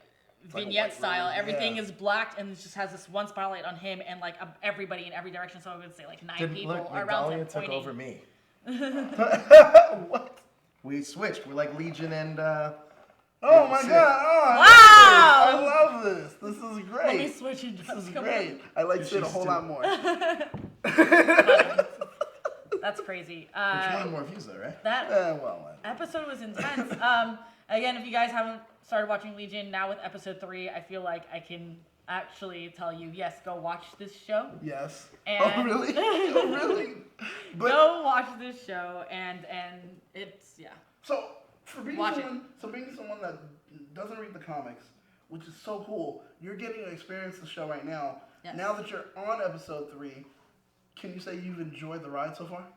Speaker 3: vignette style. Everything is blacked, and it just has this one spotlight on him, and like everybody in every direction. So I would say like 9 people are around him
Speaker 5: Migdalia took
Speaker 3: pointing.
Speaker 5: over me. What? We switched. We're like Legion and.
Speaker 2: Oh my
Speaker 5: Sid.
Speaker 2: god! Oh,
Speaker 3: Wow!
Speaker 2: I love this. This is great.
Speaker 3: Let me switch and
Speaker 2: This is great. I like Sid a whole lot more.
Speaker 3: That's crazy.
Speaker 5: Which wanted more views though, right?
Speaker 3: That
Speaker 2: Well,
Speaker 3: episode was intense. Again, if you guys haven't started watching Legion, now with episode 3, I feel like I can actually tell you, yes, go watch this show.
Speaker 2: yes.
Speaker 3: And
Speaker 2: Oh really? Oh really? But
Speaker 3: go watch this show, and it's
Speaker 2: so for being
Speaker 3: Watch
Speaker 2: someone that doesn't read the comics, which is so cool, you're getting to experience the show right now.
Speaker 3: Yes.
Speaker 2: Now that you're on episode 3, can you say you've enjoyed the ride so far?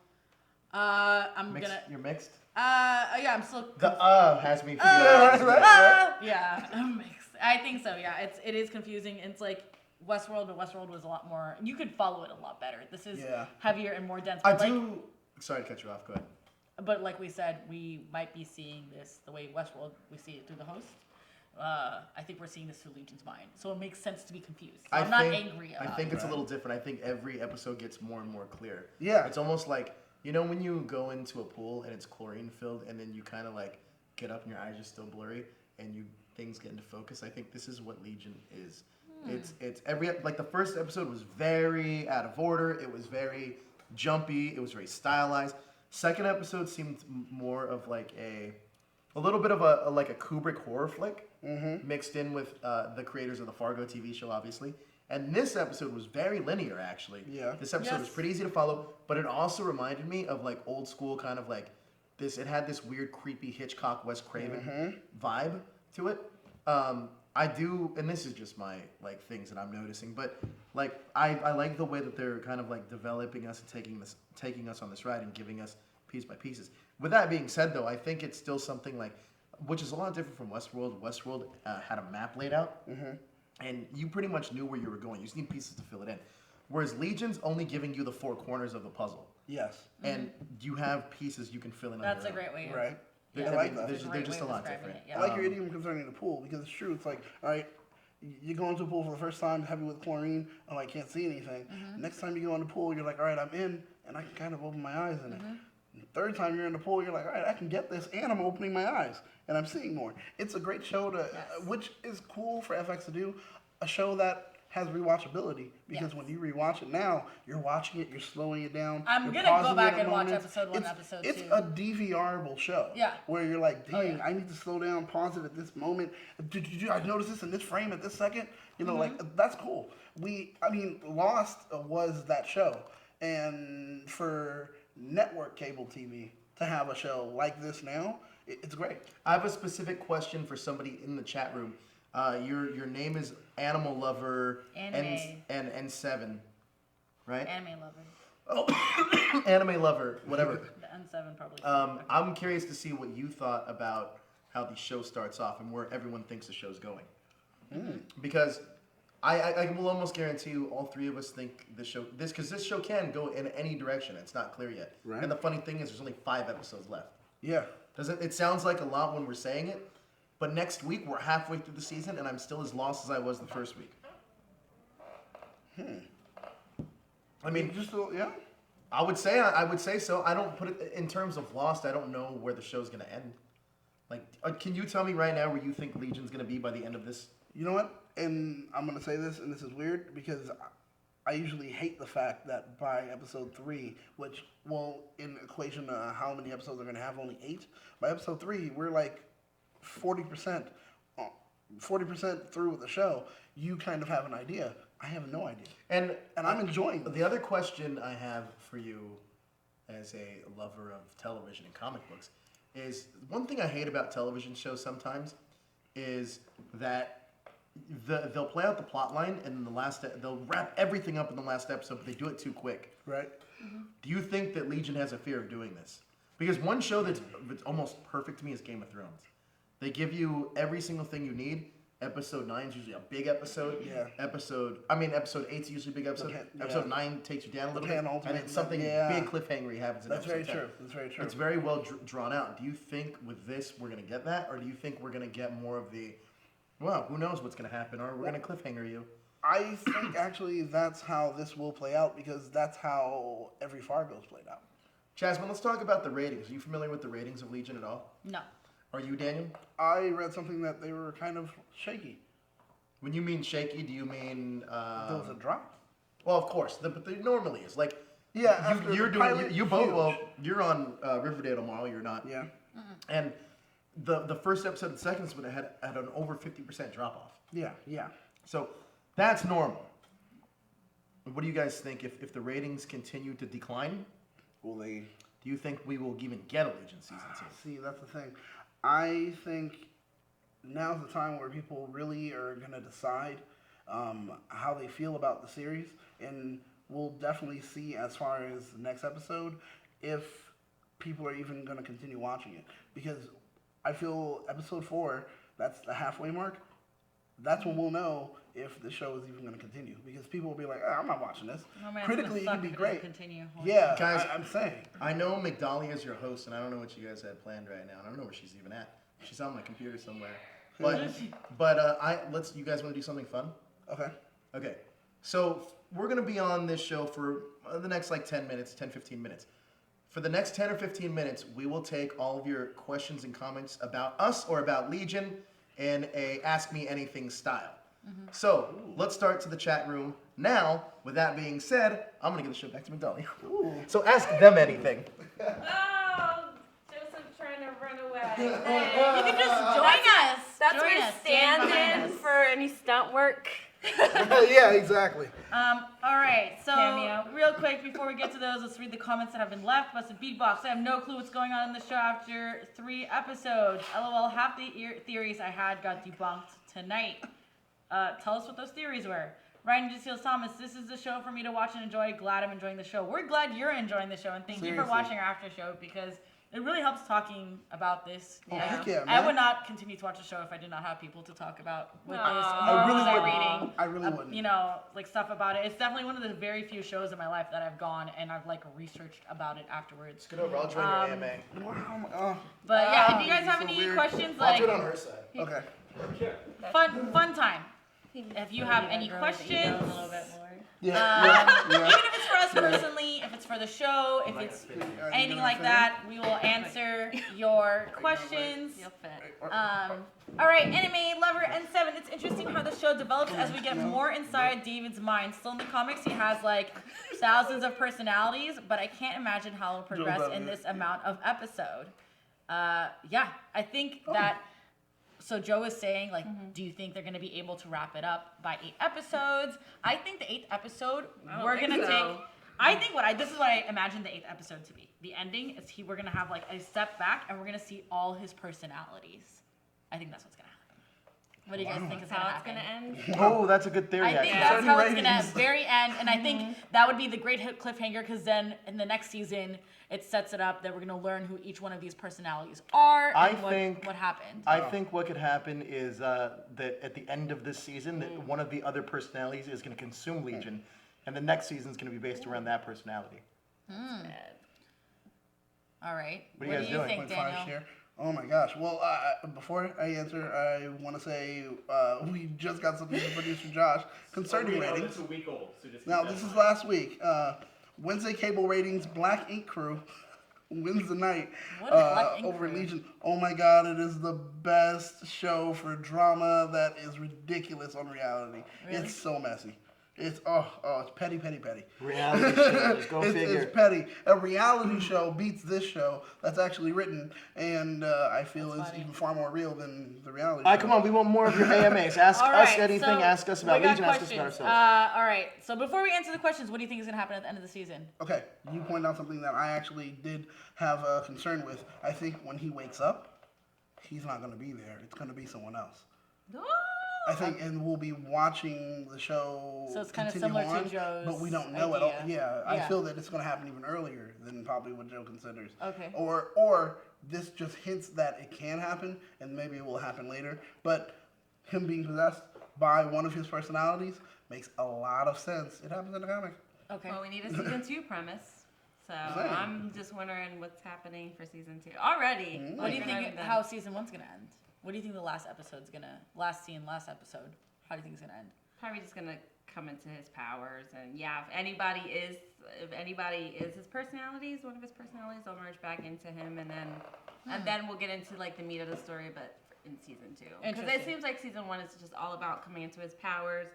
Speaker 5: You're mixed?
Speaker 3: Yeah, I'm still.
Speaker 5: The has me figured out.
Speaker 3: Yeah, I'm mixed. I think so. Yeah, it is confusing. It's like Westworld, but Westworld was a lot more. You could follow it a lot better. This is heavier and more dense. But
Speaker 5: Sorry to cut you off. Go ahead.
Speaker 3: But like we said, we might be seeing this the way Westworld we see it through the host. I think we're seeing this through Legion's mind, so it makes sense to be confused. So I'm not angry about it.
Speaker 5: I think it's a little different. I think every episode gets more and more clear.
Speaker 2: Yeah.
Speaker 5: It's almost like, you know, when you go into a pool and it's chlorine filled, and then you kind of like get up and your eyes are still blurry, and things get into focus. I think this is what Legion is. It's every like the first episode was very out of order. It was very jumpy. It was very stylized. Second episode seemed more of like a little bit of a Kubrick horror flick mixed in with the creators of the Fargo TV show, obviously. And this episode was very linear, actually.
Speaker 2: Yeah.
Speaker 5: This episode was pretty easy to follow, but it also reminded me of like old school kind of like this. It had this weird, creepy Hitchcock, Wes Craven vibe to it. I do, and this is just my like things that I'm noticing, but like I like the way that they're kind of like developing us and taking us on this ride and giving us piece by pieces. With that being said, though, I think it's still something like, which is a lot different from Westworld. Westworld had a map laid out, and you pretty much knew where you were going. You just need pieces to fill it in. Whereas Legion's only giving you the 4 corners of the puzzle.
Speaker 2: Yes.
Speaker 5: And you have pieces you can fill in.
Speaker 3: That's a great way.
Speaker 2: Right.
Speaker 3: Yeah,
Speaker 2: I like that.
Speaker 5: They're just a lot different.
Speaker 2: I like your idiom concerning the pool, because it's true. It's like, all right, you go into a pool for the first time, heavy with chlorine. Oh, I can't see anything. Next time you go in the pool, you're like, all right, I'm in, and I can kind of open my eyes in it. And the third time you're in the pool, you're like, all right, I can get this, and I'm opening my eyes, and I'm seeing more. It's a great show which is cool for FX to do, a show that has rewatchability, because when you rewatch it now, you're watching it, you're slowing it down.
Speaker 3: I'm gonna go back and watch episode 1, episode 2.
Speaker 2: It's a DVR-able show.
Speaker 3: Yeah.
Speaker 2: Where you're like, dang, I need to slow down, pause it at this moment. Did I notice this in this frame at this second? You know, like, that's cool. Lost was that show. And for network cable TV to have a show like this now, it's great.
Speaker 5: I have a specific question for somebody in the chat room. Your name is Animal Lover N7, right?
Speaker 3: Anime Lover.
Speaker 5: Oh, Anime Lover, whatever.
Speaker 3: The N7 probably.
Speaker 5: I'm curious to see what you thought about how the show starts off and where everyone thinks the show's going. Because I will almost guarantee you all 3 of us think because this show can go in any direction. It's not clear yet.
Speaker 2: Right.
Speaker 5: And the funny thing is there's only 5 episodes left.
Speaker 2: Yeah.
Speaker 5: It sounds like a lot when we're saying it, but next week we're halfway through the season and I'm still as lost as I was the first week. I mean,
Speaker 2: yeah.
Speaker 5: I would say so. I don't put it in terms of Lost. I don't know where the show's gonna end. Like, can you tell me right now where you think Legion's gonna be by the end of this?
Speaker 2: You know what? And I'm gonna say this, and this is weird because I usually hate the fact that by episode 3, which, well, in equation to how many episodes they're gonna have, only 8. By episode 3, we're like 40% through with the show. You kind of have an idea. I have no idea. And I'm enjoying this.
Speaker 5: The other question I have for you as a lover of television and comic books is, one thing I hate about television shows sometimes is that they'll play out the plot line and they'll wrap everything up in the last episode, but they do it too quick.
Speaker 2: Right.
Speaker 5: Do you think that Legion has a fear of doing this? Because one show that's almost perfect to me is Game of Thrones. They give you every single thing you need. Episode 9 is usually a big episode.
Speaker 2: Yeah.
Speaker 5: Episode 8 is usually a big episode.
Speaker 2: Yeah.
Speaker 5: Episode 9 takes you down a little bit.
Speaker 2: Ultimate,
Speaker 5: And then something big cliffhanger happens in
Speaker 2: That's
Speaker 5: episode 10.
Speaker 2: very true. That's very true.
Speaker 5: It's very well drawn out. Do you think with this we're going to get that? Or do you think we're going to get more of the, well, who knows what's going to happen? Or we're going to cliffhanger you?
Speaker 2: I think actually that's how this will play out because that's how every Fargo's played out.
Speaker 5: Jasmin, let's talk about the ratings. Are you familiar with the ratings of Legion at all?
Speaker 3: No.
Speaker 5: Are you, Daniel?
Speaker 2: I read something that they were kind of shaky.
Speaker 5: When you mean shaky, do you mean...
Speaker 2: There was a drop?
Speaker 5: Well, of course. But there normally is. Like,
Speaker 2: Yeah,
Speaker 5: you're doing... You both... Well, you're on Riverdale tomorrow. You're not.
Speaker 2: Yeah.
Speaker 5: And the first episode and second episode had an over 50% drop-off.
Speaker 2: Yeah, yeah.
Speaker 5: So that's normal. What do you guys think if the ratings continue to decline?
Speaker 2: Will they...
Speaker 5: Do you think we will even get a Legion season 2?
Speaker 2: See, that's the thing. I think now's the time where people really are going to decide how they feel about the series. And we'll definitely see as far as the next episode if people are even going to continue watching it. Because I feel episode 4, that's the halfway mark. That's when we'll know if the show is even going to continue. Because people will be like, I'm not watching this.
Speaker 3: Oh, man,
Speaker 2: Critically, it
Speaker 3: it's gonna
Speaker 2: could be
Speaker 3: suck if it
Speaker 2: great.
Speaker 3: doesn't continue.
Speaker 2: Yeah,
Speaker 5: Guys,
Speaker 2: I'm saying.
Speaker 5: I know Migdalia is your host, and I don't know what you guys had planned right now. I don't know where she's even at. She's on my computer somewhere. But you guys want to do something fun?
Speaker 2: Okay.
Speaker 5: Okay. So we're going to be on this show for the next 10 minutes, 10, 15 minutes. For the next 10 or 15 minutes, we will take all of your questions and comments about us or about Legion in a Ask Me Anything style. So let's start to the chat room now. With that being said, I'm going to give the show back to Migdalia. So ask them anything.
Speaker 1: Oh, Joseph trying to run away.
Speaker 3: You can just join us.
Speaker 1: That's
Speaker 3: Join
Speaker 1: where
Speaker 3: us. Stand behind
Speaker 1: stand-in
Speaker 3: us.
Speaker 1: for any stunt work.
Speaker 2: Yeah, exactly.
Speaker 3: All right, so
Speaker 1: Cameo.
Speaker 3: real quick before we get to those, let's read the comments that have been left. Busted Beatbox, I have no clue what's going on in the show after 3 episodes. LOL, half the theories I had got debunked tonight. Tell us what those theories were. Ryan DeSeals Thomas, this is the show for me to watch and enjoy. Glad I'm enjoying the show. We're glad you're enjoying the show, and thank you for
Speaker 2: Seriously.
Speaker 3: watching our after show because it really helps talking about this.
Speaker 2: Oh,
Speaker 3: Yeah.
Speaker 2: heck yeah,
Speaker 3: I
Speaker 2: man.
Speaker 3: would not continue to watch the show if I did not have people to talk about with this.
Speaker 1: Aw.
Speaker 2: I really
Speaker 3: Movies
Speaker 2: wouldn't.
Speaker 3: reading,
Speaker 2: I really wouldn't.
Speaker 3: you know, like stuff about it. It's definitely one of the very few shows in my life that I've gone and I've researched about it afterwards.
Speaker 5: Get over. I'll join your AMA.
Speaker 2: Wow.
Speaker 3: But yeah, if you guys have
Speaker 2: so
Speaker 3: any
Speaker 2: weird.
Speaker 3: questions,
Speaker 5: I'll do it
Speaker 3: like
Speaker 5: on her side.
Speaker 2: Okay.
Speaker 3: fun time. If you have any questions,
Speaker 1: A little bit more.
Speaker 2: Yeah.
Speaker 3: even if it's for us personally, if it's for the show, if it's anything like that, we will answer your questions.
Speaker 1: You'll fit.
Speaker 3: All right, anime lover N7. It's interesting how the show develops as we get more inside David's mind. Still in the comics, he has thousands of personalities, but I can't imagine how it'll progress in this amount of episode. Yeah, I think that. So Joe is saying, do you think they're going to be able to wrap it up by 8 episodes? I think the 8th episode, we're going to take... I think this is what I imagine the 8th episode to be. The ending is we're going to have a step back and we're going to see all his personalities. I think that's what's going to happen. What do you guys think is going to
Speaker 1: How it's
Speaker 3: happen?
Speaker 1: gonna end?
Speaker 5: Oh, that's a good theory.
Speaker 3: I think
Speaker 5: actually.
Speaker 3: that's how it's going to
Speaker 2: ratings.
Speaker 3: very end. And I think that would be the great cliffhanger because then in the next season, it sets it up that we're going to learn who each one of these personalities are and what happened.
Speaker 5: I think what could happen is that at the end of this season, that one of the other personalities is going to consume Legion, and the next season is going to be based around that personality.
Speaker 3: All right.
Speaker 5: What are you guys doing?
Speaker 3: think,
Speaker 2: 0.5
Speaker 3: Daniel?
Speaker 2: share. Oh my gosh. Well, before I answer, I want to say we just got something from producer Josh concerning ratings.
Speaker 4: It's a week old, so just keep
Speaker 2: Now,
Speaker 4: that
Speaker 2: this
Speaker 4: in
Speaker 2: is
Speaker 4: mind.
Speaker 2: last week. Wednesday cable ratings, Black Ink Crew wins the night
Speaker 3: What is Black Ink
Speaker 2: over
Speaker 3: Crew?
Speaker 2: Legion. Oh my God, it is the best show for drama that is ridiculous on reality.
Speaker 3: Really?
Speaker 2: It's so messy. It's petty.
Speaker 5: Reality shows, go figure.
Speaker 2: It's petty. A reality show beats this show that's actually written, and I feel is even far more real than the reality
Speaker 5: All
Speaker 2: show.
Speaker 5: right, come on, we want more of your AMAs. Ask
Speaker 3: All
Speaker 5: us
Speaker 3: right,
Speaker 5: anything,
Speaker 3: so
Speaker 5: ask us about
Speaker 3: we got
Speaker 5: Legion, ask us about
Speaker 3: questions.
Speaker 5: ourselves.
Speaker 3: All right. So before we answer the questions, what do you think is going to happen at the end of the season?
Speaker 2: Okay, you pointed out something that I actually did have a concern with. I think when he wakes up, he's not going to be there. It's going to be someone else. I think, and we'll be watching the show.
Speaker 3: So it's kind of
Speaker 2: continue
Speaker 3: similar to
Speaker 2: on,
Speaker 3: Joe's
Speaker 2: but we don't know at all.
Speaker 3: idea.
Speaker 2: Yeah, I
Speaker 3: Yeah.
Speaker 2: feel that it's going to happen even earlier than probably what Joe considers.
Speaker 3: Okay.
Speaker 2: Or this just hints that it can happen, and maybe it will happen later. But him being possessed by one of his personalities makes a lot of sense. It happens in the comic.
Speaker 3: Okay.
Speaker 1: Well, we need a season 2 premise. So I'm just wondering what's happening for season 2 already.
Speaker 3: Mm-hmm. What do you think? How season 1's gonna end? What do you think the last episode? How do you think it's gonna end?
Speaker 1: Probably just gonna come into his powers, and if anybody is his personalities, one of his personalities, they'll merge back into him, and then we'll get into like the meat of the story, but in season 2, because it seems like season 1 is just all about coming into his powers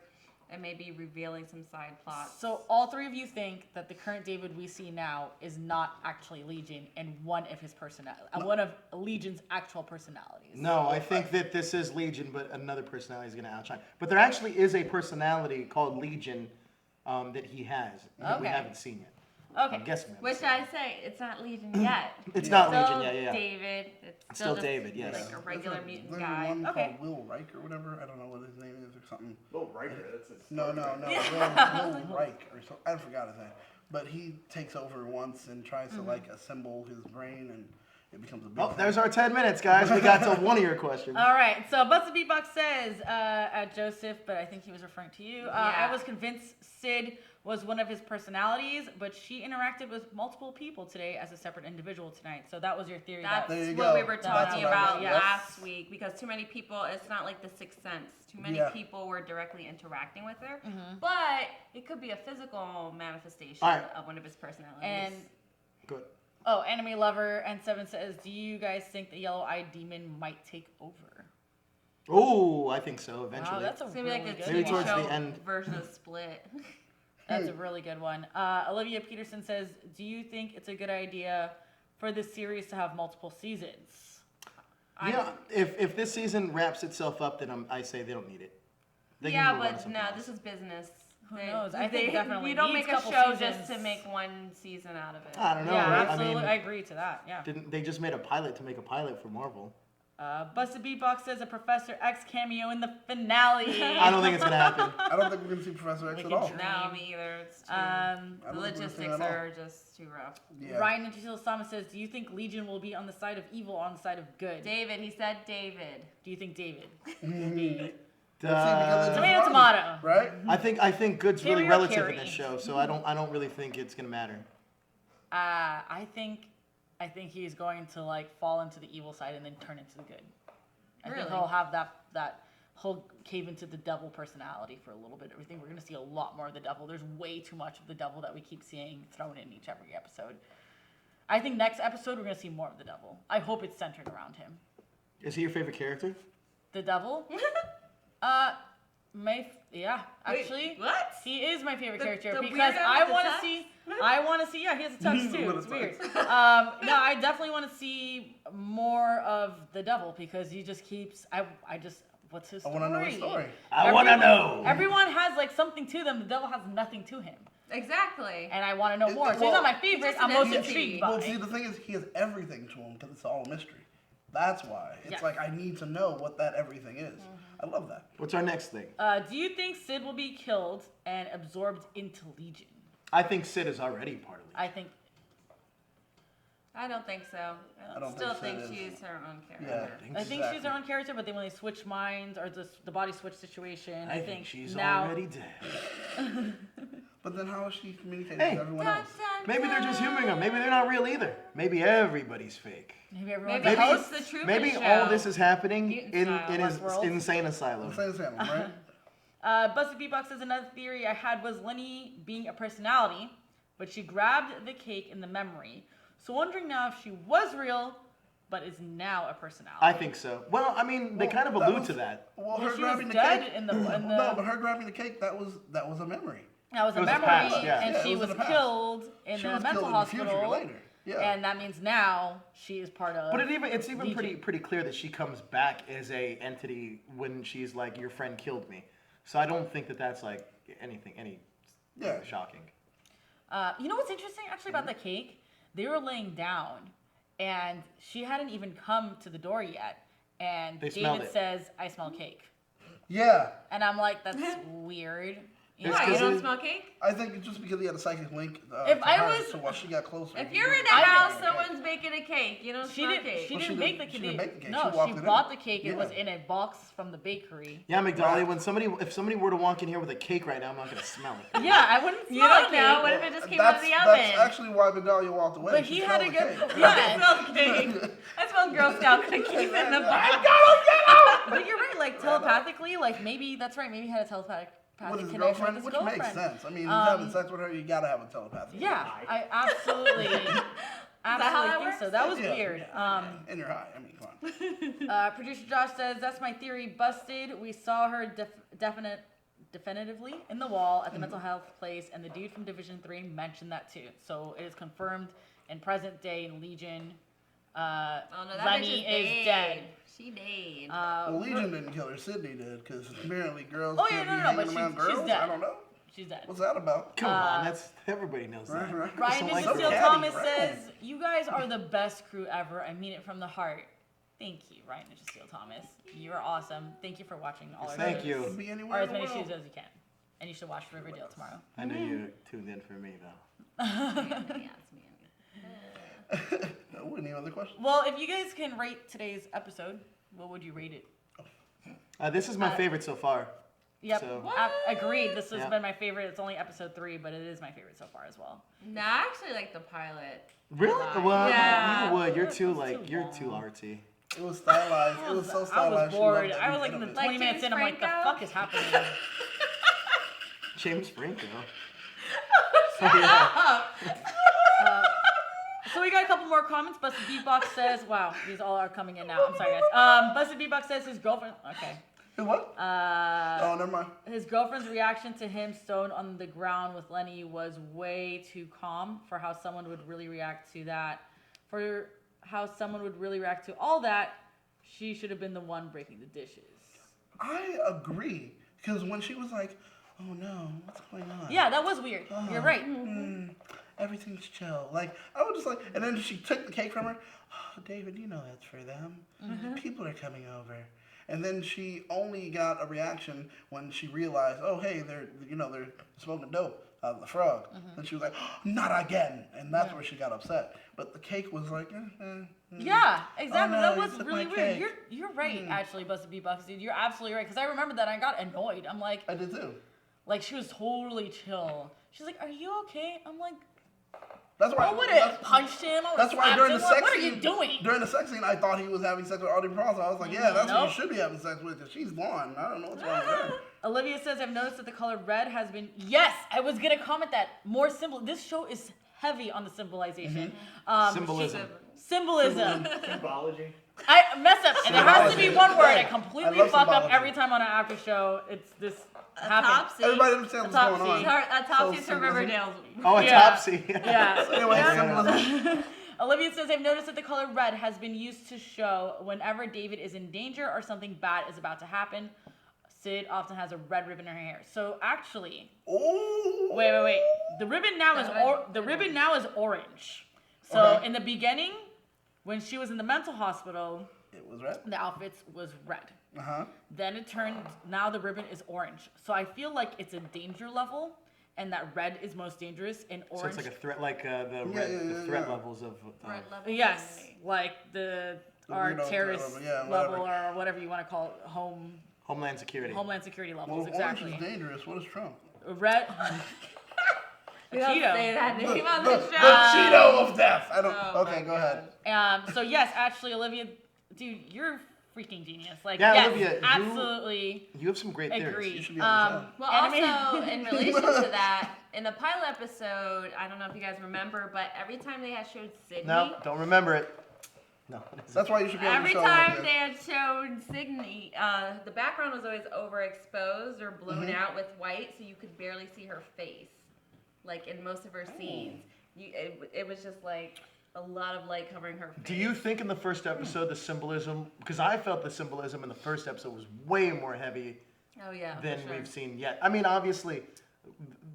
Speaker 1: and maybe revealing some side plots.
Speaker 3: So all three of you think that the current David we see now is not actually Legion, and one of Legion's actual personalities.
Speaker 5: No, I think that this is Legion, but another personality is going to outshine. But there actually is a personality called Legion that he has that we haven't seen yet.
Speaker 3: Okay.
Speaker 5: I'm guessing.
Speaker 1: Which I say, it's not Legion yet.
Speaker 5: It's not
Speaker 1: still
Speaker 5: Legion, yeah.
Speaker 1: David. It's
Speaker 5: still
Speaker 1: just
Speaker 5: David, yes.
Speaker 1: Like a regular mutant
Speaker 2: There's
Speaker 1: guy.
Speaker 2: one
Speaker 3: Okay.
Speaker 2: called Will Reich or whatever. I don't know what his name is or something.
Speaker 4: Will Riker, that's his.
Speaker 2: No. Will Reich or something. I forgot his name. But he takes over once and tries to like assemble his brain, and it becomes a big thing.
Speaker 5: There's our 10 minutes, guys. We got to one of your questions.
Speaker 3: All right. So Busted Beatbox says at Joseph, but I think he was referring to you. I was convinced Sid was one of his personalities, but she interacted with multiple people today as a separate individual tonight. So that was your theory.
Speaker 1: That's
Speaker 2: There you
Speaker 1: what
Speaker 2: go.
Speaker 1: we were talking
Speaker 2: That's
Speaker 1: about
Speaker 2: what I was-
Speaker 1: last week, because too many people, it's not like the Sixth Sense. Too many people were directly interacting with her. But it could be a physical manifestation of one of his personalities.
Speaker 3: And
Speaker 5: Good.
Speaker 3: Enemy Lover and Seven says, do you guys think the yellow-eyed demon might take over?
Speaker 5: Oh, I think so, eventually.
Speaker 3: Wow, that's a
Speaker 1: it's going to
Speaker 3: really
Speaker 1: be like
Speaker 3: good
Speaker 1: a
Speaker 5: Maybe
Speaker 1: TV
Speaker 5: towards
Speaker 3: one.
Speaker 1: show
Speaker 5: the end.
Speaker 1: version of Split.
Speaker 3: That's a really good one. Olivia Peterson says, do you think it's a good idea for this series to have multiple seasons?
Speaker 5: Yeah, if this season wraps itself up, then I say they don't need it. They can move on to
Speaker 1: but
Speaker 5: something
Speaker 1: no,
Speaker 5: else.
Speaker 1: this is business.
Speaker 3: Who knows? I think definitely
Speaker 1: you don't
Speaker 3: needs
Speaker 1: make a
Speaker 3: couple
Speaker 1: show
Speaker 3: seasons.
Speaker 1: just to make one season out of it.
Speaker 5: I don't know.
Speaker 3: Yeah,
Speaker 5: right?
Speaker 3: absolutely.
Speaker 5: I mean,
Speaker 3: I agree to that. Yeah.
Speaker 5: didn't they just made a pilot to make a pilot for Marvel?
Speaker 3: Busted Beatbox says a Professor X cameo in the finale.
Speaker 5: I don't think it's gonna happen.
Speaker 2: I don't think we're gonna see Professor X
Speaker 3: We
Speaker 2: at
Speaker 3: can
Speaker 2: all.
Speaker 3: try.
Speaker 1: No, me either. It's too,
Speaker 2: I
Speaker 1: the
Speaker 2: don't think we're gonna see it
Speaker 1: logistics
Speaker 2: at all.
Speaker 1: are just too rough.
Speaker 2: Yeah.
Speaker 3: Ryan Sama says, do you think Legion will be on the side of evil or on the side of good?
Speaker 1: David, he said David.
Speaker 3: Do you think David will be?
Speaker 2: Let's see, because it's
Speaker 3: Tomato,
Speaker 2: just
Speaker 3: tomato.
Speaker 2: right?
Speaker 5: I think good's really
Speaker 3: Carry or
Speaker 5: relative
Speaker 3: carry?
Speaker 5: in this show, so I don't really think it's gonna matter.
Speaker 3: I think he's going to like fall into the evil side and then turn into the good. I think
Speaker 1: Really?
Speaker 3: he'll have that he'll cave into the devil personality for a little bit. I think we're gonna see a lot more of the devil. There's way too much of the devil that we keep seeing thrown in every episode. I think next episode we're gonna see more of the devil. I hope it's centered around him.
Speaker 5: Is he your favorite character?
Speaker 3: The devil? Actually.
Speaker 1: What?
Speaker 3: He is my favorite character
Speaker 1: the
Speaker 3: because
Speaker 1: weirdo
Speaker 3: I
Speaker 1: with the
Speaker 3: want to
Speaker 1: tux?
Speaker 3: see. Yeah, he has a tux too.
Speaker 2: With a
Speaker 3: It's
Speaker 2: tux.
Speaker 3: weird. No, I definitely want to see more of the devil because he just keeps. What's his
Speaker 2: I
Speaker 3: story?
Speaker 2: want to know his story.
Speaker 5: I want to know.
Speaker 3: Everyone has like something to them. The devil has nothing to him,
Speaker 1: Exactly.
Speaker 3: and I want to know more. So he's
Speaker 2: well,
Speaker 3: not my favorite.
Speaker 1: just
Speaker 3: I'm
Speaker 1: an
Speaker 3: most
Speaker 1: entity.
Speaker 3: intrigued by.
Speaker 2: Well, see, the thing is, he has everything to him because it's all a mystery. That's why. It's
Speaker 3: Yes.
Speaker 2: like, I need to know what that everything is. I love that.
Speaker 5: What's our next thing?
Speaker 3: Do you think Sid will be killed and absorbed into Legion?
Speaker 5: I think Sid is already part of it.
Speaker 3: I think.
Speaker 1: I don't think so. I
Speaker 2: don't
Speaker 1: still
Speaker 2: think
Speaker 1: think
Speaker 2: so.
Speaker 1: she's her own
Speaker 2: Yeah.
Speaker 1: character.
Speaker 3: I think she's her own character, but then when they switch minds or the body switch situation,
Speaker 5: I think she's
Speaker 3: now
Speaker 5: already dead.
Speaker 2: But then how is she communicating
Speaker 5: Hey.
Speaker 2: with everyone else?
Speaker 5: Maybe they're just humoring him. Maybe they're not real either. Maybe everybody's fake.
Speaker 3: maybe everyone.
Speaker 1: Maybe
Speaker 3: got
Speaker 1: host the Truman
Speaker 5: Maybe
Speaker 1: Show.
Speaker 5: all this is happening
Speaker 1: Mutant
Speaker 5: in
Speaker 1: style.
Speaker 5: his
Speaker 3: Westworld.
Speaker 5: insane asylum.
Speaker 2: Same Sam, right?
Speaker 3: Busted Beatbox says another theory I had was Lenny being a personality, but she grabbed the cake in the memory. So wondering now if she was real, but is now a personality.
Speaker 5: I think so. Well, I mean, they
Speaker 2: Well,
Speaker 5: kind of
Speaker 2: that
Speaker 5: allude
Speaker 2: was-
Speaker 5: to that.
Speaker 2: Well,
Speaker 3: Well,
Speaker 2: her
Speaker 3: she was
Speaker 2: grabbing the
Speaker 3: dead
Speaker 2: cake.
Speaker 3: in the.
Speaker 2: No, but her grabbing the cake, that was a memory.
Speaker 3: That was a
Speaker 5: It was a
Speaker 3: memory,
Speaker 5: past, yeah.
Speaker 3: and
Speaker 2: Yeah, it
Speaker 3: she
Speaker 2: was
Speaker 3: was
Speaker 2: in the past.
Speaker 3: killed in
Speaker 2: She
Speaker 3: the
Speaker 2: was
Speaker 3: mental
Speaker 2: killed in the future
Speaker 3: hospital.
Speaker 2: later. Yeah.
Speaker 3: And that means now she is part of.
Speaker 5: But it's even
Speaker 3: Legion.
Speaker 5: pretty clear that she comes back as a entity when she's like, your friend killed me. So I don't think that that's like any
Speaker 2: Yeah.
Speaker 5: shocking.
Speaker 3: You know what's interesting actually about the cake? They were laying down, and she hadn't even come to the door yet. And
Speaker 5: They smelled
Speaker 3: David
Speaker 5: it.
Speaker 3: says, "I smell cake,"
Speaker 2: Yeah.
Speaker 3: and I'm like, "That's weird." You
Speaker 1: Why,
Speaker 3: know?
Speaker 1: you don't smell cake?
Speaker 2: I think it's just because he had a psychic link.
Speaker 3: If
Speaker 2: to
Speaker 3: I
Speaker 2: her,
Speaker 3: was-
Speaker 2: so while she got closer.
Speaker 1: If
Speaker 2: he
Speaker 1: you're in
Speaker 2: didn't-
Speaker 1: a house,
Speaker 2: Okay.
Speaker 1: someone's baking a cake. You don't
Speaker 3: She
Speaker 1: smell
Speaker 3: didn't.
Speaker 1: cake.
Speaker 3: She
Speaker 2: Well,
Speaker 3: didn't bake the cake.
Speaker 2: she didn't bake the cake.
Speaker 3: No,
Speaker 2: She walked
Speaker 3: she
Speaker 2: it
Speaker 3: bought
Speaker 2: in.
Speaker 3: the cake. It
Speaker 2: Yeah.
Speaker 3: was in a box from the bakery.
Speaker 5: Yeah, Migdalia, if somebody were to walk in here with a cake right now, I'm not gonna smell it.
Speaker 3: Yeah, I wouldn't
Speaker 1: You
Speaker 3: smell
Speaker 1: don't
Speaker 3: the
Speaker 1: know.
Speaker 3: cake.
Speaker 1: What if it just came out of the oven?
Speaker 2: That's actually why Migdalia walked away.
Speaker 3: But
Speaker 2: She
Speaker 3: he had
Speaker 2: smelled
Speaker 3: a
Speaker 2: the
Speaker 3: good.
Speaker 2: cake.
Speaker 3: Yeah.
Speaker 1: I smell cake. I smell Girl Scout cookies in the box.
Speaker 3: But you're right. Like telepathically, like maybe that's right. Maybe he had a telepathic
Speaker 2: With his
Speaker 3: connection
Speaker 2: girlfriend,
Speaker 3: with
Speaker 2: which
Speaker 3: his girlfriend.
Speaker 2: makes sense. I mean, he's having sex with her, you gotta have a telepathy.
Speaker 3: Yeah, I absolutely, absolutely
Speaker 1: that
Speaker 3: think so.
Speaker 1: works?
Speaker 3: That was
Speaker 2: Yeah.
Speaker 3: weird.
Speaker 2: In your eye. I mean, come on.
Speaker 3: Producer Josh says that's my theory busted. We saw her definitively in the wall at the mental health place, and the dude from Division 3 mentioned that too. So it is confirmed in present day in Legion.
Speaker 1: Oh no, that
Speaker 3: Lenny
Speaker 1: bitch
Speaker 3: is dead.
Speaker 1: She dead.
Speaker 2: Well, Legion didn't kill her. Sydney did, because apparently girls
Speaker 3: Oh, yeah,
Speaker 2: can't
Speaker 3: no,
Speaker 2: be
Speaker 3: no, but
Speaker 2: hanging around
Speaker 3: she's
Speaker 2: girls.
Speaker 3: dead.
Speaker 2: I don't know.
Speaker 3: She's dead.
Speaker 2: What's that about?
Speaker 5: Come on, that's everybody knows that.
Speaker 2: Right.
Speaker 3: Ryan
Speaker 5: like
Speaker 3: Mrs. Steele
Speaker 2: catty,
Speaker 3: Thomas
Speaker 2: right?
Speaker 3: says, "You guys are the best crew ever. I mean it from the heart." Thank you, Ryan Mrs. Steele Thomas. You are awesome. Thank you for watching all our
Speaker 5: Thank
Speaker 3: shows.
Speaker 5: you.
Speaker 2: Could be
Speaker 3: Or
Speaker 2: anywhere
Speaker 3: as
Speaker 2: in the
Speaker 3: many
Speaker 2: world.
Speaker 3: shows as you can. And you should watch Riverdale tomorrow.
Speaker 5: I know you tuned in for me though.
Speaker 2: Any other questions?
Speaker 3: Well, if you guys can rate today's episode, what would you rate it?
Speaker 5: This is my favorite so far.
Speaker 3: Yep,
Speaker 5: So-
Speaker 3: agreed. This has
Speaker 5: Yeah.
Speaker 3: been my favorite. It's only episode 3, but it is my favorite so far as well.
Speaker 1: No, I actually like the pilot.
Speaker 5: Really? Well,
Speaker 1: Yeah.
Speaker 5: you would. You're too
Speaker 3: Too
Speaker 5: you're too
Speaker 3: long.
Speaker 5: artsy.
Speaker 2: It was stylized. It was so
Speaker 3: I
Speaker 2: stylized.
Speaker 3: was
Speaker 2: She
Speaker 3: bored.
Speaker 2: loved every
Speaker 3: I was like
Speaker 2: bit
Speaker 3: in the
Speaker 2: of it.
Speaker 3: 20
Speaker 1: Like
Speaker 3: minutes
Speaker 1: James
Speaker 3: in, I'm like, the
Speaker 1: Franco?
Speaker 3: fuck is happening?
Speaker 5: James Franco.
Speaker 3: So we got a couple more comments. Busted Beatbox says, wow, these all are coming in now. I'm sorry, guys. Busted Beatbox says his girlfriend, okay.
Speaker 2: What? Oh, never mind.
Speaker 3: His girlfriend's reaction to him stoned on the ground with Lenny was way too calm for how someone would really react to that. For how someone would really react to all that, she should have been the one breaking the dishes.
Speaker 2: I agree. Because when she was like, oh no, what's going on?
Speaker 3: Yeah, that was weird. You're right.
Speaker 2: Everything's chill. Like, I was just like, and then she took the cake from her. Oh, David, you know that's for them. People are coming over. And then she only got a reaction when she realized, oh, hey, they're smoking dope out of the frog. Then she was like, oh, not again. And that's where she got upset. But the cake was like,
Speaker 3: Yeah, exactly.
Speaker 2: Oh, no,
Speaker 3: that
Speaker 2: you
Speaker 3: was
Speaker 2: took
Speaker 3: really
Speaker 2: my
Speaker 3: weird.
Speaker 2: cake.
Speaker 3: You're right, actually, Busted Beatbox, dude. You're absolutely right. Because I remember that I got annoyed. I'm like,
Speaker 2: I did too.
Speaker 3: she was totally chill. She's like, are you okay? I'm like,
Speaker 2: That's why
Speaker 3: I would have punched him. I would
Speaker 2: That's
Speaker 3: have
Speaker 2: why
Speaker 3: slapped
Speaker 2: during
Speaker 3: him.
Speaker 2: the
Speaker 3: Like,
Speaker 2: sex
Speaker 3: what are
Speaker 2: scene,
Speaker 3: you doing?
Speaker 2: During the sex scene, I thought he was having sex with Audrey Bronson. I was like, yeah, that's who
Speaker 3: Nope.
Speaker 2: you should be having sex with, because she's blonde. I don't know what's wrong with her.
Speaker 3: Olivia says, I've noticed that the color red has been... Yes, I was going to comment that. More symbol. This show is heavy on the symbolization.
Speaker 5: Symbolism.
Speaker 3: Symbolism.
Speaker 4: Symbology.
Speaker 3: I mess up, and there has to be one word. I
Speaker 2: I
Speaker 3: completely
Speaker 2: love
Speaker 3: fuck up
Speaker 2: symbology.
Speaker 3: every time on an after show. It's this happens.
Speaker 1: Topsy.
Speaker 2: Everybody understands what's going on.
Speaker 1: A Topsy
Speaker 2: So
Speaker 1: for Riverdale.
Speaker 5: Oh, a
Speaker 3: Yeah.
Speaker 5: Topsy.
Speaker 3: Yeah.
Speaker 2: Anyway, symbolism.
Speaker 3: Olivia says, I've noticed that the color red has been used to show whenever David is in danger or something bad is about to happen. Sid often has a red ribbon in her hair. So actually,
Speaker 2: Ooh.
Speaker 3: wait. The ribbon now is orange. So
Speaker 2: Okay.
Speaker 3: in the beginning, when she was in the mental hospital,
Speaker 2: It was red.
Speaker 3: the outfits was red.
Speaker 2: Uh-huh.
Speaker 3: Then it turned, now the ribbon is orange. So I feel like it's a danger level, and that red is most dangerous, and
Speaker 5: So
Speaker 3: orange.
Speaker 5: it's like a threat, like the
Speaker 2: yeah,
Speaker 5: threat
Speaker 2: yeah.
Speaker 5: levels of.
Speaker 1: Red level.
Speaker 3: Yes, like our
Speaker 2: weirdo
Speaker 3: terrorist
Speaker 2: level, yeah,
Speaker 3: level
Speaker 2: whatever.
Speaker 3: or whatever you want to call it,
Speaker 5: Homeland Security.
Speaker 3: Homeland Security
Speaker 2: Well,
Speaker 3: levels,
Speaker 2: if
Speaker 3: exactly.
Speaker 2: orange is dangerous, what is Trump?
Speaker 3: Red.
Speaker 1: We don't
Speaker 3: Cheeto.
Speaker 1: say that name on
Speaker 2: The
Speaker 1: the show.
Speaker 2: Cheeto of death. I don't.
Speaker 1: Oh
Speaker 2: okay,
Speaker 1: my
Speaker 2: go ahead.
Speaker 3: So yes, actually, Olivia, dude, you're a freaking genius. Like,
Speaker 5: Yeah,
Speaker 3: yes,
Speaker 5: Olivia,
Speaker 3: absolutely
Speaker 5: You have some great theories.
Speaker 3: agree.
Speaker 2: You should be on the show.
Speaker 1: Well,
Speaker 3: Anime-
Speaker 1: also in relation to that, in the pilot episode, I don't know if you guys remember, but every time they had showed Sydney,
Speaker 5: No, don't remember it. No.
Speaker 2: That's why you should be on the
Speaker 1: every
Speaker 2: show.
Speaker 1: time
Speaker 2: Olivia.
Speaker 1: they had showed Sydney, the background was always overexposed or blown out with white, so you could barely see her face, like in most of her scenes. It was just like a lot of light covering her face.
Speaker 5: Do you think in the first episode the symbolism, because I felt the symbolism in the first episode was way more heavy
Speaker 1: Oh yeah.
Speaker 5: than
Speaker 1: for sure.
Speaker 5: we've seen yet. I mean, obviously,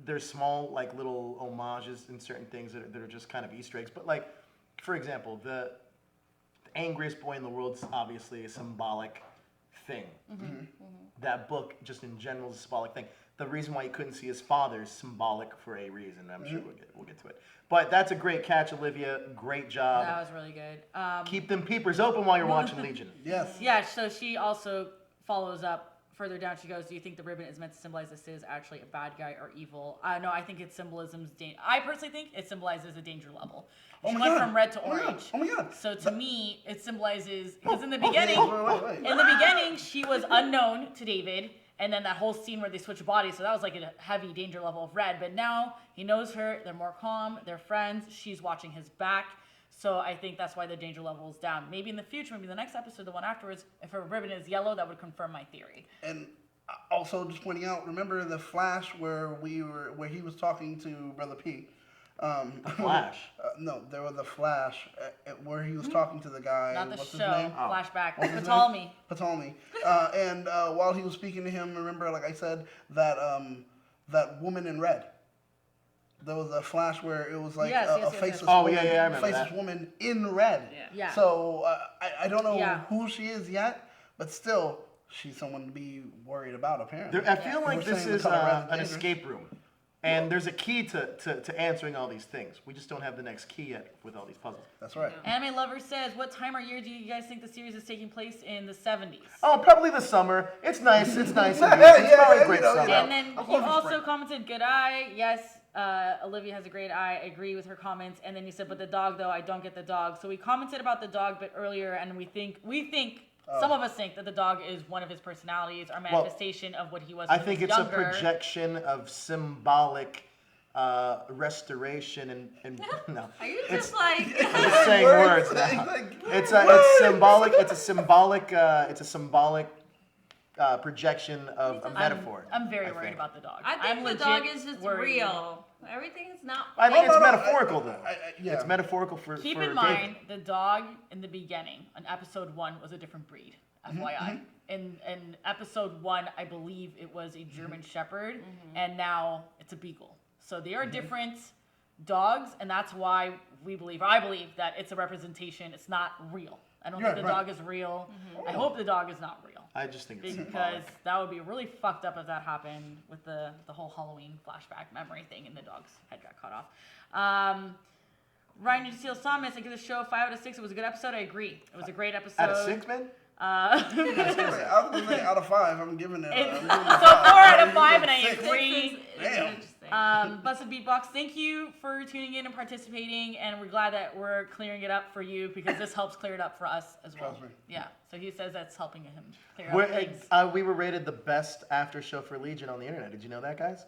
Speaker 5: there's small, like, little homages in certain things that are just kind of Easter eggs. But, like, for example, the angriest boy in the world's obviously a symbolic thing. That book, just in general, is a symbolic thing. the reason why he couldn't see his father is symbolic for a reason. I'm sure we'll get to it. But that's a great catch, Olivia. Great job.
Speaker 3: That was really good.
Speaker 5: Keep them peepers open while you're watching Legion.
Speaker 2: Yes.
Speaker 3: Yeah, so she also follows up further down. She goes, do you think the ribbon is meant to symbolize this is actually a bad guy or evil? No, I think it symbolisms I personally think it symbolizes a danger level. She went from red to orange.
Speaker 2: Oh my god.
Speaker 3: So to me, it symbolizes, because in the beginning,
Speaker 2: Wait.
Speaker 3: in the beginning, she was unknown to David, and then that whole scene where they switch bodies, so that was like a heavy danger level of red. But now he knows her, they're more calm, they're friends, she's watching his back. So I think that's why the danger level is down. Maybe in the future, maybe the next episode, the one afterwards, if her ribbon is yellow, that would confirm my theory.
Speaker 2: And also just pointing out, remember the flash where he was talking to Brother P?
Speaker 5: Flash?
Speaker 2: No, there was a flash where he was talking to the guy.
Speaker 3: Not the
Speaker 2: What's
Speaker 3: show.
Speaker 2: his name?
Speaker 3: Flashback.
Speaker 2: What's his
Speaker 3: Ptolemy.
Speaker 2: Ptolemy. And while he was speaking to him, remember, like I said, that woman in red. There was a flash where it was like a faceless woman,
Speaker 5: I remember
Speaker 2: faceless
Speaker 5: that.
Speaker 2: woman in red.
Speaker 3: Yeah.
Speaker 2: So I don't know who she is yet, but still, she's someone to be worried about, apparently.
Speaker 5: I feel like
Speaker 2: We're
Speaker 5: this
Speaker 2: saying
Speaker 5: is
Speaker 2: the color red is
Speaker 5: an
Speaker 2: dangerous.
Speaker 5: escape room. And there's a key to answering all these things. We just don't have the next key yet with all these puzzles.
Speaker 2: That's right.
Speaker 3: Anime Lover says, what time or year do you guys think the series is taking place in the 70s?
Speaker 5: Oh, probably the summer. It's nice. It's nice.
Speaker 2: Yeah,
Speaker 5: It's probably
Speaker 2: yeah,
Speaker 5: a great
Speaker 2: you know,
Speaker 5: summer.
Speaker 2: yeah.
Speaker 3: And then
Speaker 2: I'm
Speaker 3: he
Speaker 2: going for
Speaker 3: also
Speaker 2: spring.
Speaker 3: commented, good eye. Yes, Olivia has a great eye. I agree with her comments. And then he said, but the dog, though, I don't get the dog. So we commented about the dog a bit earlier, and we think, some of us think that the dog is one of his personalities or manifestation of what he was when
Speaker 5: I think
Speaker 3: he was
Speaker 5: it's
Speaker 3: younger.
Speaker 5: a projection of symbolic restoration and no.
Speaker 1: Are you just like?
Speaker 5: I'm just saying words now. It's symbolic. It's a symbolic projection of a metaphor.
Speaker 3: I'm very
Speaker 5: I
Speaker 3: worried
Speaker 5: think.
Speaker 3: about the dog.
Speaker 1: I
Speaker 3: I'm
Speaker 1: think the
Speaker 3: legit
Speaker 1: dog is just
Speaker 3: worried.
Speaker 1: real. Everything's not.
Speaker 5: I think
Speaker 2: Oh,
Speaker 5: it's
Speaker 2: no,
Speaker 5: metaphorical though.
Speaker 2: yeah.
Speaker 5: It's metaphorical for
Speaker 3: Keep
Speaker 5: for
Speaker 3: in mind,
Speaker 5: David.
Speaker 3: the dog in the beginning, on episode 1, was a different breed. FYI. In episode 1, I believe it was a German Shepherd, and now it's a Beagle. So they are different dogs, and that's why I believe that it's a representation. It's not real. I don't think the dog is real. I hope the dog is not real.
Speaker 5: I just think it's
Speaker 3: Because
Speaker 5: symbolic.
Speaker 3: that would be really fucked up if that happened with the whole Halloween flashback memory thing and the dog's head got cut off. Ryan Steele Thomas, I give the show 5 out of 6. It was a good episode. I agree. It was a great episode.
Speaker 5: Out of 6, man?
Speaker 2: I was gonna say out of 5, I'm giving it.
Speaker 3: It's,
Speaker 2: I'm
Speaker 3: so 4
Speaker 2: giving it
Speaker 3: out of 5, and I
Speaker 2: Six.
Speaker 3: agree.
Speaker 2: Damn.
Speaker 3: Busted Beatbox, thank you for tuning in and participating, and we're glad that we're clearing it up for you because this helps clear it up for us as well.
Speaker 2: Trust me.
Speaker 3: Yeah, so he says that's helping him clear up things.
Speaker 5: We were rated the best after show for Legion on the internet. Did you know that, guys?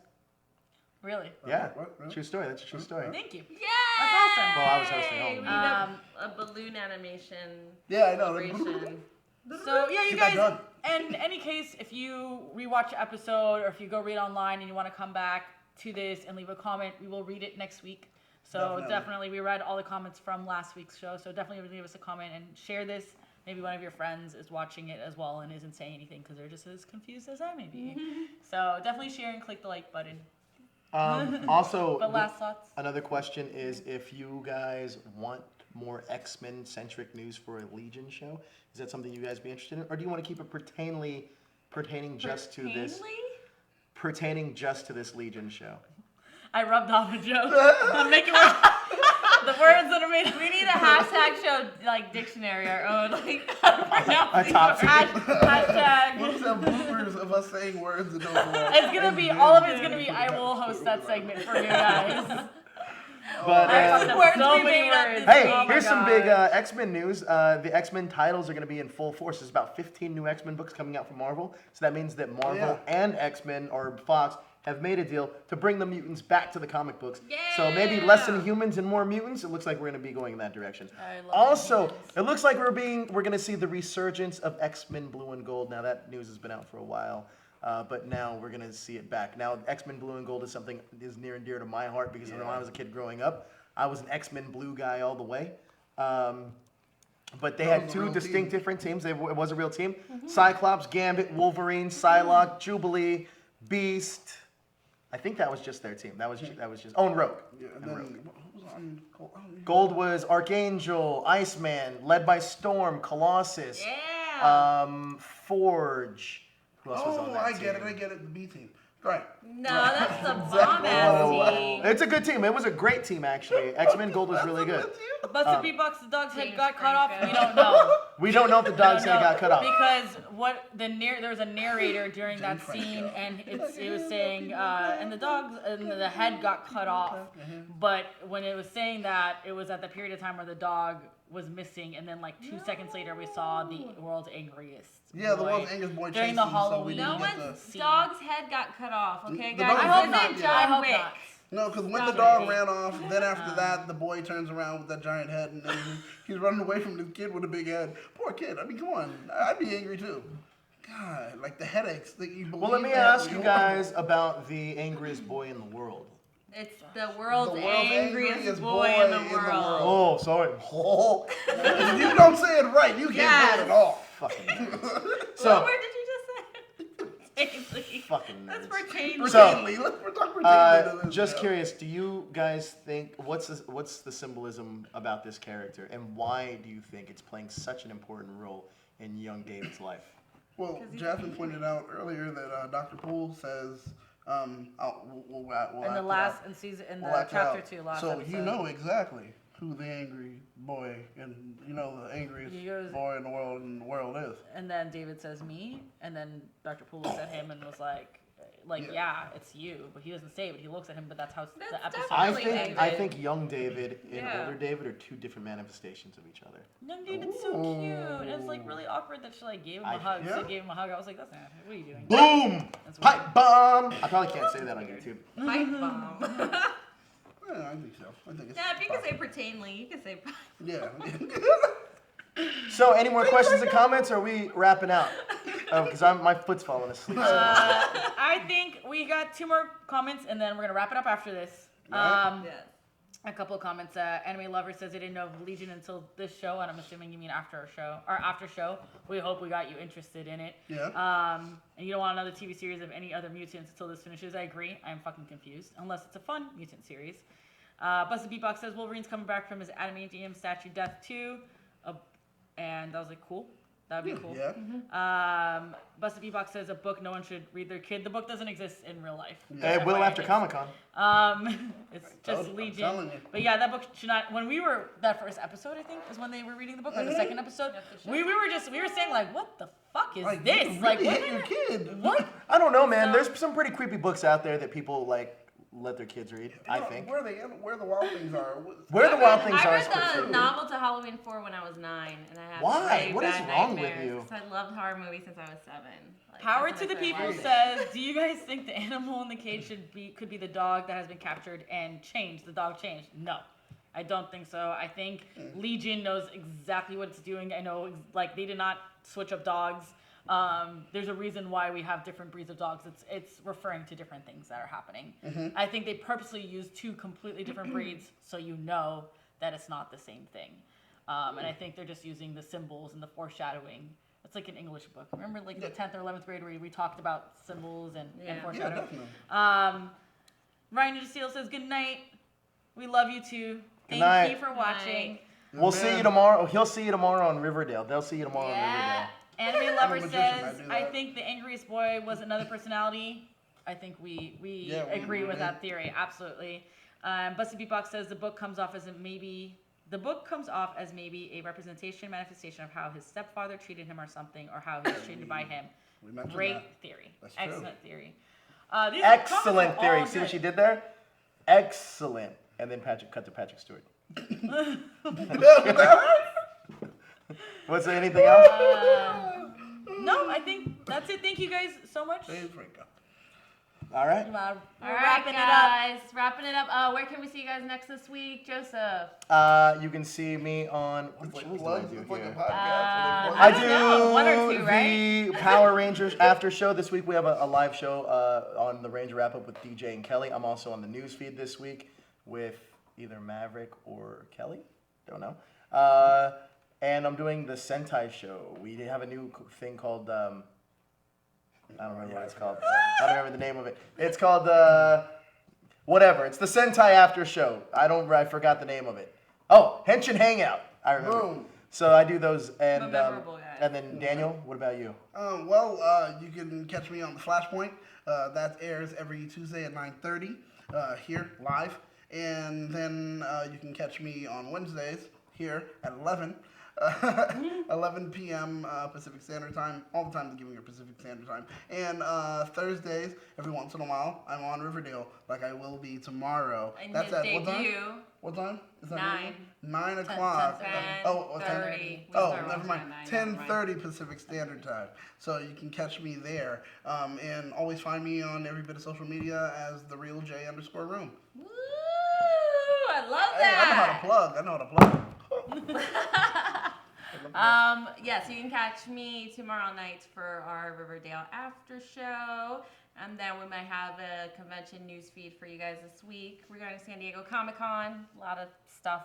Speaker 3: Really?
Speaker 5: Yeah.
Speaker 2: What? Really?
Speaker 5: True story. That's a true story.
Speaker 3: Thank you.
Speaker 1: Yay!
Speaker 3: That's awesome.
Speaker 5: Well, I was hosting all
Speaker 1: We
Speaker 5: of
Speaker 1: need
Speaker 5: them.
Speaker 1: a balloon animation.
Speaker 2: Yeah, I know.
Speaker 1: celebration.
Speaker 3: So yeah, you
Speaker 2: Get that
Speaker 3: guys.
Speaker 2: done.
Speaker 3: And in any case, if you rewatch the episode or if you go read online and you want to come back to this and leave a comment, we will read it next week. So definitely we read all the comments from last week's show. So definitely leave us a comment and share this. Maybe one of your friends is watching it as well and isn't saying anything because they're just as confused as I may be. So definitely share and click the like button.
Speaker 5: Also,
Speaker 3: But last thoughts?
Speaker 5: another question is if you guys want more X-Men centric news for a Legion show, is that something you guys be interested in, or do you want to keep it pertaining just to this Legion show?
Speaker 3: I rubbed off a joke. I'm making the words that are made.
Speaker 1: We need a hashtag show like dictionary our own like how to pronounce
Speaker 5: A
Speaker 1: these
Speaker 5: top
Speaker 1: words. Hashtag.
Speaker 2: What is that bloopers of us saying words that don't belong?
Speaker 3: It's gonna be all of it's gonna be. I will host that segment for you guys.
Speaker 5: But
Speaker 3: I fucked up
Speaker 1: Words
Speaker 3: so
Speaker 1: we
Speaker 3: many
Speaker 1: made up
Speaker 3: words.
Speaker 1: this
Speaker 5: hey,
Speaker 3: Oh my
Speaker 5: here's some
Speaker 3: God.
Speaker 5: big X-Men news. The X-Men titles are going to be in full force. There's about 15 new X-Men books coming out from Marvel. So that means that Marvel and X-Men, or Fox, have made a deal to bring the mutants back to the comic books. So maybe less Inhumans and more mutants. It looks like we're going to be going in that direction.
Speaker 3: I love
Speaker 5: Also,
Speaker 3: Inhumans.
Speaker 5: it looks like we're going to see the resurgence of X-Men Blue and Gold. Now that news has been out for a while. But now we're going to see it back. Now, X-Men Blue and Gold is something that is near and dear to my heart because when I was a kid growing up, I was an X-Men Blue guy all the way. But they had
Speaker 2: was a
Speaker 5: two
Speaker 2: real
Speaker 5: distinct
Speaker 2: team.
Speaker 5: different teams. It was a real team. Cyclops, Gambit, Wolverine, Psylocke, Jubilee, Beast. I think that was just their team. That was just and Rogue.
Speaker 2: Yeah, and
Speaker 5: And
Speaker 2: then
Speaker 5: Rogue.
Speaker 2: what was on Gold?
Speaker 5: Gold was Archangel, Iceman, led by Storm, Colossus,
Speaker 1: Yeah.
Speaker 5: Forge. Who else was on
Speaker 2: Oh,
Speaker 5: that
Speaker 2: I
Speaker 5: team?
Speaker 2: get it. The B team. Right.
Speaker 1: No, that's the bomb-ass team.
Speaker 5: It's a good team. It was a great team, actually. X-Men Gold was really good.
Speaker 3: Busted Beatbox, the dog's head
Speaker 1: James
Speaker 3: got cut off.
Speaker 1: Franco.
Speaker 3: We don't know.
Speaker 5: We don't know if the dog's head got cut off.
Speaker 3: Because there was a narrator during that scene, and it was saying, and the head got cut off. But when it was saying that, it was at the period of time where the dog was missing, and then like 2 seconds later, we saw the world's angriest.
Speaker 2: Yeah, the world's angriest boy
Speaker 3: during
Speaker 2: chasing,
Speaker 3: the
Speaker 2: so
Speaker 3: Halloween.
Speaker 2: we
Speaker 1: No
Speaker 2: didn't get
Speaker 1: one's
Speaker 2: the...
Speaker 1: dog's head got cut off, okay,
Speaker 2: The
Speaker 1: guys?
Speaker 2: dog
Speaker 1: This
Speaker 2: did
Speaker 1: isn't
Speaker 2: not, yeah.
Speaker 3: I
Speaker 1: John
Speaker 3: hope
Speaker 1: Wick.
Speaker 3: not.
Speaker 2: No, because when the
Speaker 1: Stop
Speaker 2: dog
Speaker 1: it.
Speaker 2: ran off, then after that, the boy turns around with that giant head, and then he's running away from this kid with a big head. Poor kid. I mean, come on. I'd be angry too. God, like the headaches that you believe.
Speaker 5: Well, let me ask you guys about the angriest boy in the world.
Speaker 1: It's the world's
Speaker 2: The world's
Speaker 1: angriest
Speaker 2: angriest
Speaker 1: boy in the world.
Speaker 5: Oh, sorry.
Speaker 2: Oh, if you don't say it right, you can't do it at all.
Speaker 5: Fucking nerds.
Speaker 1: What
Speaker 5: So,
Speaker 1: word did you just say? Pertainly.
Speaker 5: fucking
Speaker 1: That's
Speaker 5: nerds.
Speaker 1: pertainly.
Speaker 5: So,
Speaker 2: We're talking pertainly to this.
Speaker 5: just
Speaker 2: now.
Speaker 5: curious, do you guys think what's the symbolism about this character, and why do you think it's playing such an important role in young David's life?
Speaker 2: Well, Jasmin pointed out earlier that Dr. Poole says, we'll
Speaker 3: In the last in season in the chapter 2 last
Speaker 2: so
Speaker 3: episode.
Speaker 2: you know exactly who the angry boy and the angriest
Speaker 3: He goes-
Speaker 2: boy in the world is.
Speaker 3: And then David says me, and then Dr. Poole looks at him and was like, yeah, it's you. But he doesn't say it, but he looks at him, but that's how the
Speaker 1: That's
Speaker 3: episode
Speaker 1: definitely
Speaker 3: ends.
Speaker 5: I think young David and
Speaker 1: Yeah.
Speaker 5: older David are two different manifestations of each other.
Speaker 3: Young David's so cute. And it's like really awkward that she like gave him a hug.
Speaker 2: yeah.
Speaker 3: So gave him a hug. I was like, that's not, what are you doing?
Speaker 5: Boom!
Speaker 3: That's weird.
Speaker 5: Pipe bomb! I probably can't say that on YouTube.
Speaker 1: Pipe bomb.
Speaker 2: Yeah, I think so. I think it's
Speaker 1: Yeah, if you can say
Speaker 2: possible.
Speaker 1: pertainly, you can say pipe.
Speaker 2: Yeah.
Speaker 5: So, any more questions or comments, or are we wrapping out? Because my foot's falling asleep. So.
Speaker 3: I think we got 2 more comments, and then we're gonna wrap it up after this.
Speaker 1: Yes.
Speaker 3: A couple of comments. Anime Lover says they didn't know of Legion until this show, and I'm assuming you mean after show. We hope we got you interested in it.
Speaker 2: Yeah.
Speaker 3: And you don't want another TV series of any other mutants until this finishes. I agree. I'm fucking confused. Unless it's a fun mutant series. Busted Beatbox says Wolverine's coming back from his adamantium statue death too. And I was like, cool. That'd be cool.
Speaker 2: Yeah.
Speaker 3: Busted Beatbox says a book no one should read their kid. The book doesn't exist in real life.
Speaker 5: It will after Comic-Con.
Speaker 3: It's just
Speaker 2: I'm
Speaker 3: Legion.
Speaker 2: telling you.
Speaker 3: But yeah, that book should not. When we were that first episode, I think is when they were reading the book, or the second episode. We were saying like, what the fuck is
Speaker 2: Like,
Speaker 3: this?
Speaker 2: you
Speaker 3: Like,
Speaker 2: really
Speaker 3: what?
Speaker 2: hit your kid.
Speaker 3: What?
Speaker 5: I don't know, man.
Speaker 1: So-
Speaker 5: There's some pretty creepy books out there that people like let their kids read. I think.
Speaker 2: Where the wild things are.
Speaker 5: Where the wild things
Speaker 1: I
Speaker 5: are.
Speaker 1: read
Speaker 5: is pretty
Speaker 1: the
Speaker 5: creepy.
Speaker 1: novel to Halloween 4 when I was 9, and I had
Speaker 5: Why?
Speaker 1: really
Speaker 5: What is
Speaker 1: bad
Speaker 5: wrong with
Speaker 1: nightmares,
Speaker 5: you?
Speaker 1: 'cause I loved horror movies since I was 7. Like,
Speaker 3: Power
Speaker 1: that's
Speaker 3: to the
Speaker 1: when I
Speaker 3: People
Speaker 1: watched it.
Speaker 3: says, do you guys think the animal in the cage could be the dog that has been captured and changed? The dog changed? No. I don't think so. I think Legion knows exactly what it's doing. I know, like, they did not switch up dogs. There's a reason why we have different breeds of dogs. It's referring to different things that are happening. I think they purposely use 2 completely different breeds so you know that it's not the same thing. And I think they're just using the symbols and the foreshadowing. It's like an English book. Remember, like the 10th or 11th grade where we talked about symbols and
Speaker 2: Yeah,
Speaker 3: foreshadowing.
Speaker 2: definitely.
Speaker 3: Ryan Steele says, good night. We love you too. Thank
Speaker 5: night.
Speaker 3: you for watching.
Speaker 5: We'll see you tomorrow. He'll see you tomorrow on Riverdale. They'll see you tomorrow on
Speaker 1: Yeah.
Speaker 5: Riverdale.
Speaker 3: Anime Lover
Speaker 2: I'm a magician,
Speaker 3: says,
Speaker 2: I do
Speaker 3: I
Speaker 2: that.
Speaker 3: think the angriest boy was another personality. I think we agree with that theory, absolutely. Busted Beatbox says the book comes off as maybe a representation, manifestation of how his stepfather treated him or something, or how he was treated by him.
Speaker 2: We mentioned
Speaker 3: Great
Speaker 2: that.
Speaker 3: theory.
Speaker 2: That's true.
Speaker 3: Excellent theory.
Speaker 5: Excellent theory. See what she did there? Excellent. And then cut to Patrick Stewart. What's there anything else?
Speaker 3: No, I think that's it. Thank you guys so much.
Speaker 2: Hey, Franco.
Speaker 5: All right.
Speaker 3: We're
Speaker 1: All right,
Speaker 3: wrapping
Speaker 1: guys. Wrapping it up. Where can we see you guys next this week, Joseph?
Speaker 5: You can see me on what
Speaker 2: It's like
Speaker 5: shows do I
Speaker 2: plugs.
Speaker 5: do
Speaker 2: It's like a
Speaker 5: here?
Speaker 2: podcast.
Speaker 1: I don't know, 1 or 2,
Speaker 5: the Power Rangers after show. This week we have a live show on the Ranger Wrap Up with DJ and Kelly. I'm also on the news feed this week with either Maverick or Kelly. Don't know. And I'm doing the Sentai show. We have a new thing called I don't remember what it's called. I don't remember the name of it. It's called whatever. It's the Sentai after show. I forgot the name of it. Oh, Henshin Hangout. I remember.
Speaker 2: Boom.
Speaker 5: So I do those and
Speaker 1: Memorable, guys.
Speaker 5: And then Daniel, what about you?
Speaker 2: You can catch me on the Flashpoint. That airs every Tuesday at 9:30 here live, and then you can catch me on Wednesdays here at 11 p.m. Pacific Standard Time, all the time giving you Pacific Standard Time. And Thursdays, every once in a while, I'm on Riverdale, like I will be tomorrow.
Speaker 1: And
Speaker 2: That's
Speaker 1: his
Speaker 2: at
Speaker 1: debut.
Speaker 2: what time? Is that
Speaker 1: 9.
Speaker 2: 9 o'clock.
Speaker 1: 10:30.
Speaker 2: Never mind. 10:30 Pacific Standard Time. So you can catch me there. And always find me on every bit of social media as the real J_room.
Speaker 1: Woo! I love
Speaker 2: Hey,
Speaker 1: that.
Speaker 2: I know how to plug.
Speaker 1: Yeah, so you can catch me tomorrow night for our Riverdale after show. And then we might have a convention news feed for you guys this week. We're going to San Diego Comic-Con. A lot of stuff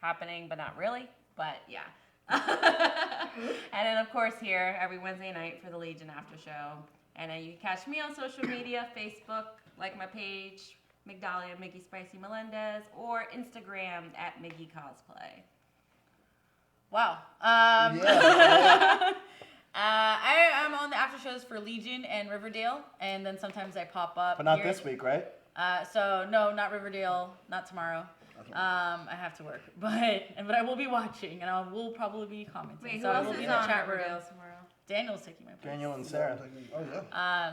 Speaker 1: happening, but not really. But yeah. And then, of course, here every Wednesday night for the Legion after show. And then you can catch me on social media, Facebook, like my page, Migdalia, Mickey Spicy Melendez, or Instagram at Miggy Cosplay.
Speaker 3: Wow.
Speaker 2: Yeah.
Speaker 3: I am on the after shows for Legion and Riverdale, and then sometimes I pop up.
Speaker 5: But not
Speaker 3: here.
Speaker 5: this week, right?
Speaker 3: So no, not Riverdale, not tomorrow. I have to work, but I will be watching, and I will probably be commenting.
Speaker 1: Wait, who
Speaker 3: so I
Speaker 1: else
Speaker 3: will
Speaker 1: is
Speaker 3: be in the
Speaker 1: on
Speaker 3: chat room.
Speaker 1: Riverdale tomorrow?
Speaker 3: Daniel's taking my place.
Speaker 5: Daniel and Sarah.
Speaker 2: Oh, yeah.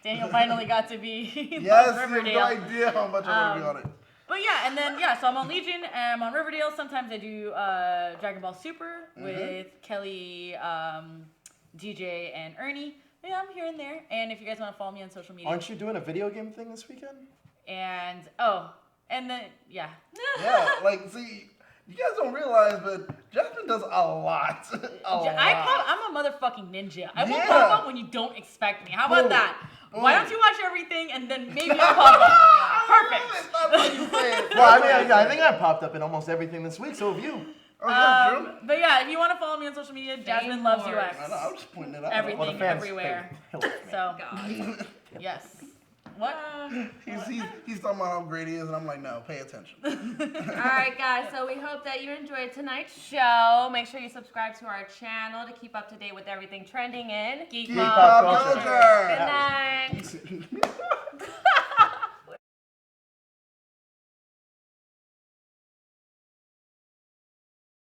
Speaker 3: Daniel finally got to be
Speaker 2: Yes, you have
Speaker 3: Riverdale.
Speaker 2: no idea how much I'm going to be on it.
Speaker 3: But yeah, and then so I'm on Legion and I'm on Riverdale. Sometimes I do Dragon Ball Super with Kelly, DJ, and Ernie. Yeah, I'm here and there. And if you guys want to follow me on social media.
Speaker 5: Aren't you doing a video game thing this weekend?
Speaker 3: And then
Speaker 2: Yeah, like, see, you guys don't realize, but Jasmin does a lot.
Speaker 3: I'm a motherfucking ninja. I will
Speaker 2: Yeah.
Speaker 3: pop up when you don't expect me. How about
Speaker 2: Boom.
Speaker 3: that?
Speaker 2: Boom.
Speaker 3: Why don't you watch everything and then maybe I'll pop up? Perfect.
Speaker 2: That's what you said.
Speaker 5: Well, I mean, I think I popped up in almost everything this week, so have you.
Speaker 2: Oh, yeah, true.
Speaker 3: But yeah, if you want to follow me on social media, Jasmin loves
Speaker 1: more.
Speaker 3: UX.
Speaker 2: I know, I'm just pointing it out.
Speaker 3: Everything.
Speaker 5: Well, the fans
Speaker 3: everywhere.
Speaker 5: think-
Speaker 3: So
Speaker 1: God.
Speaker 3: yes. What?
Speaker 2: He's talking about how great he is, and I'm like, no, pay attention.
Speaker 1: All right, guys. So we hope that you enjoyed tonight's show. Make sure you subscribe to our channel to keep up to date with everything trending in
Speaker 3: Geek
Speaker 2: Geek
Speaker 3: Pop
Speaker 2: pop
Speaker 3: culture.
Speaker 2: culture.
Speaker 1: Good night.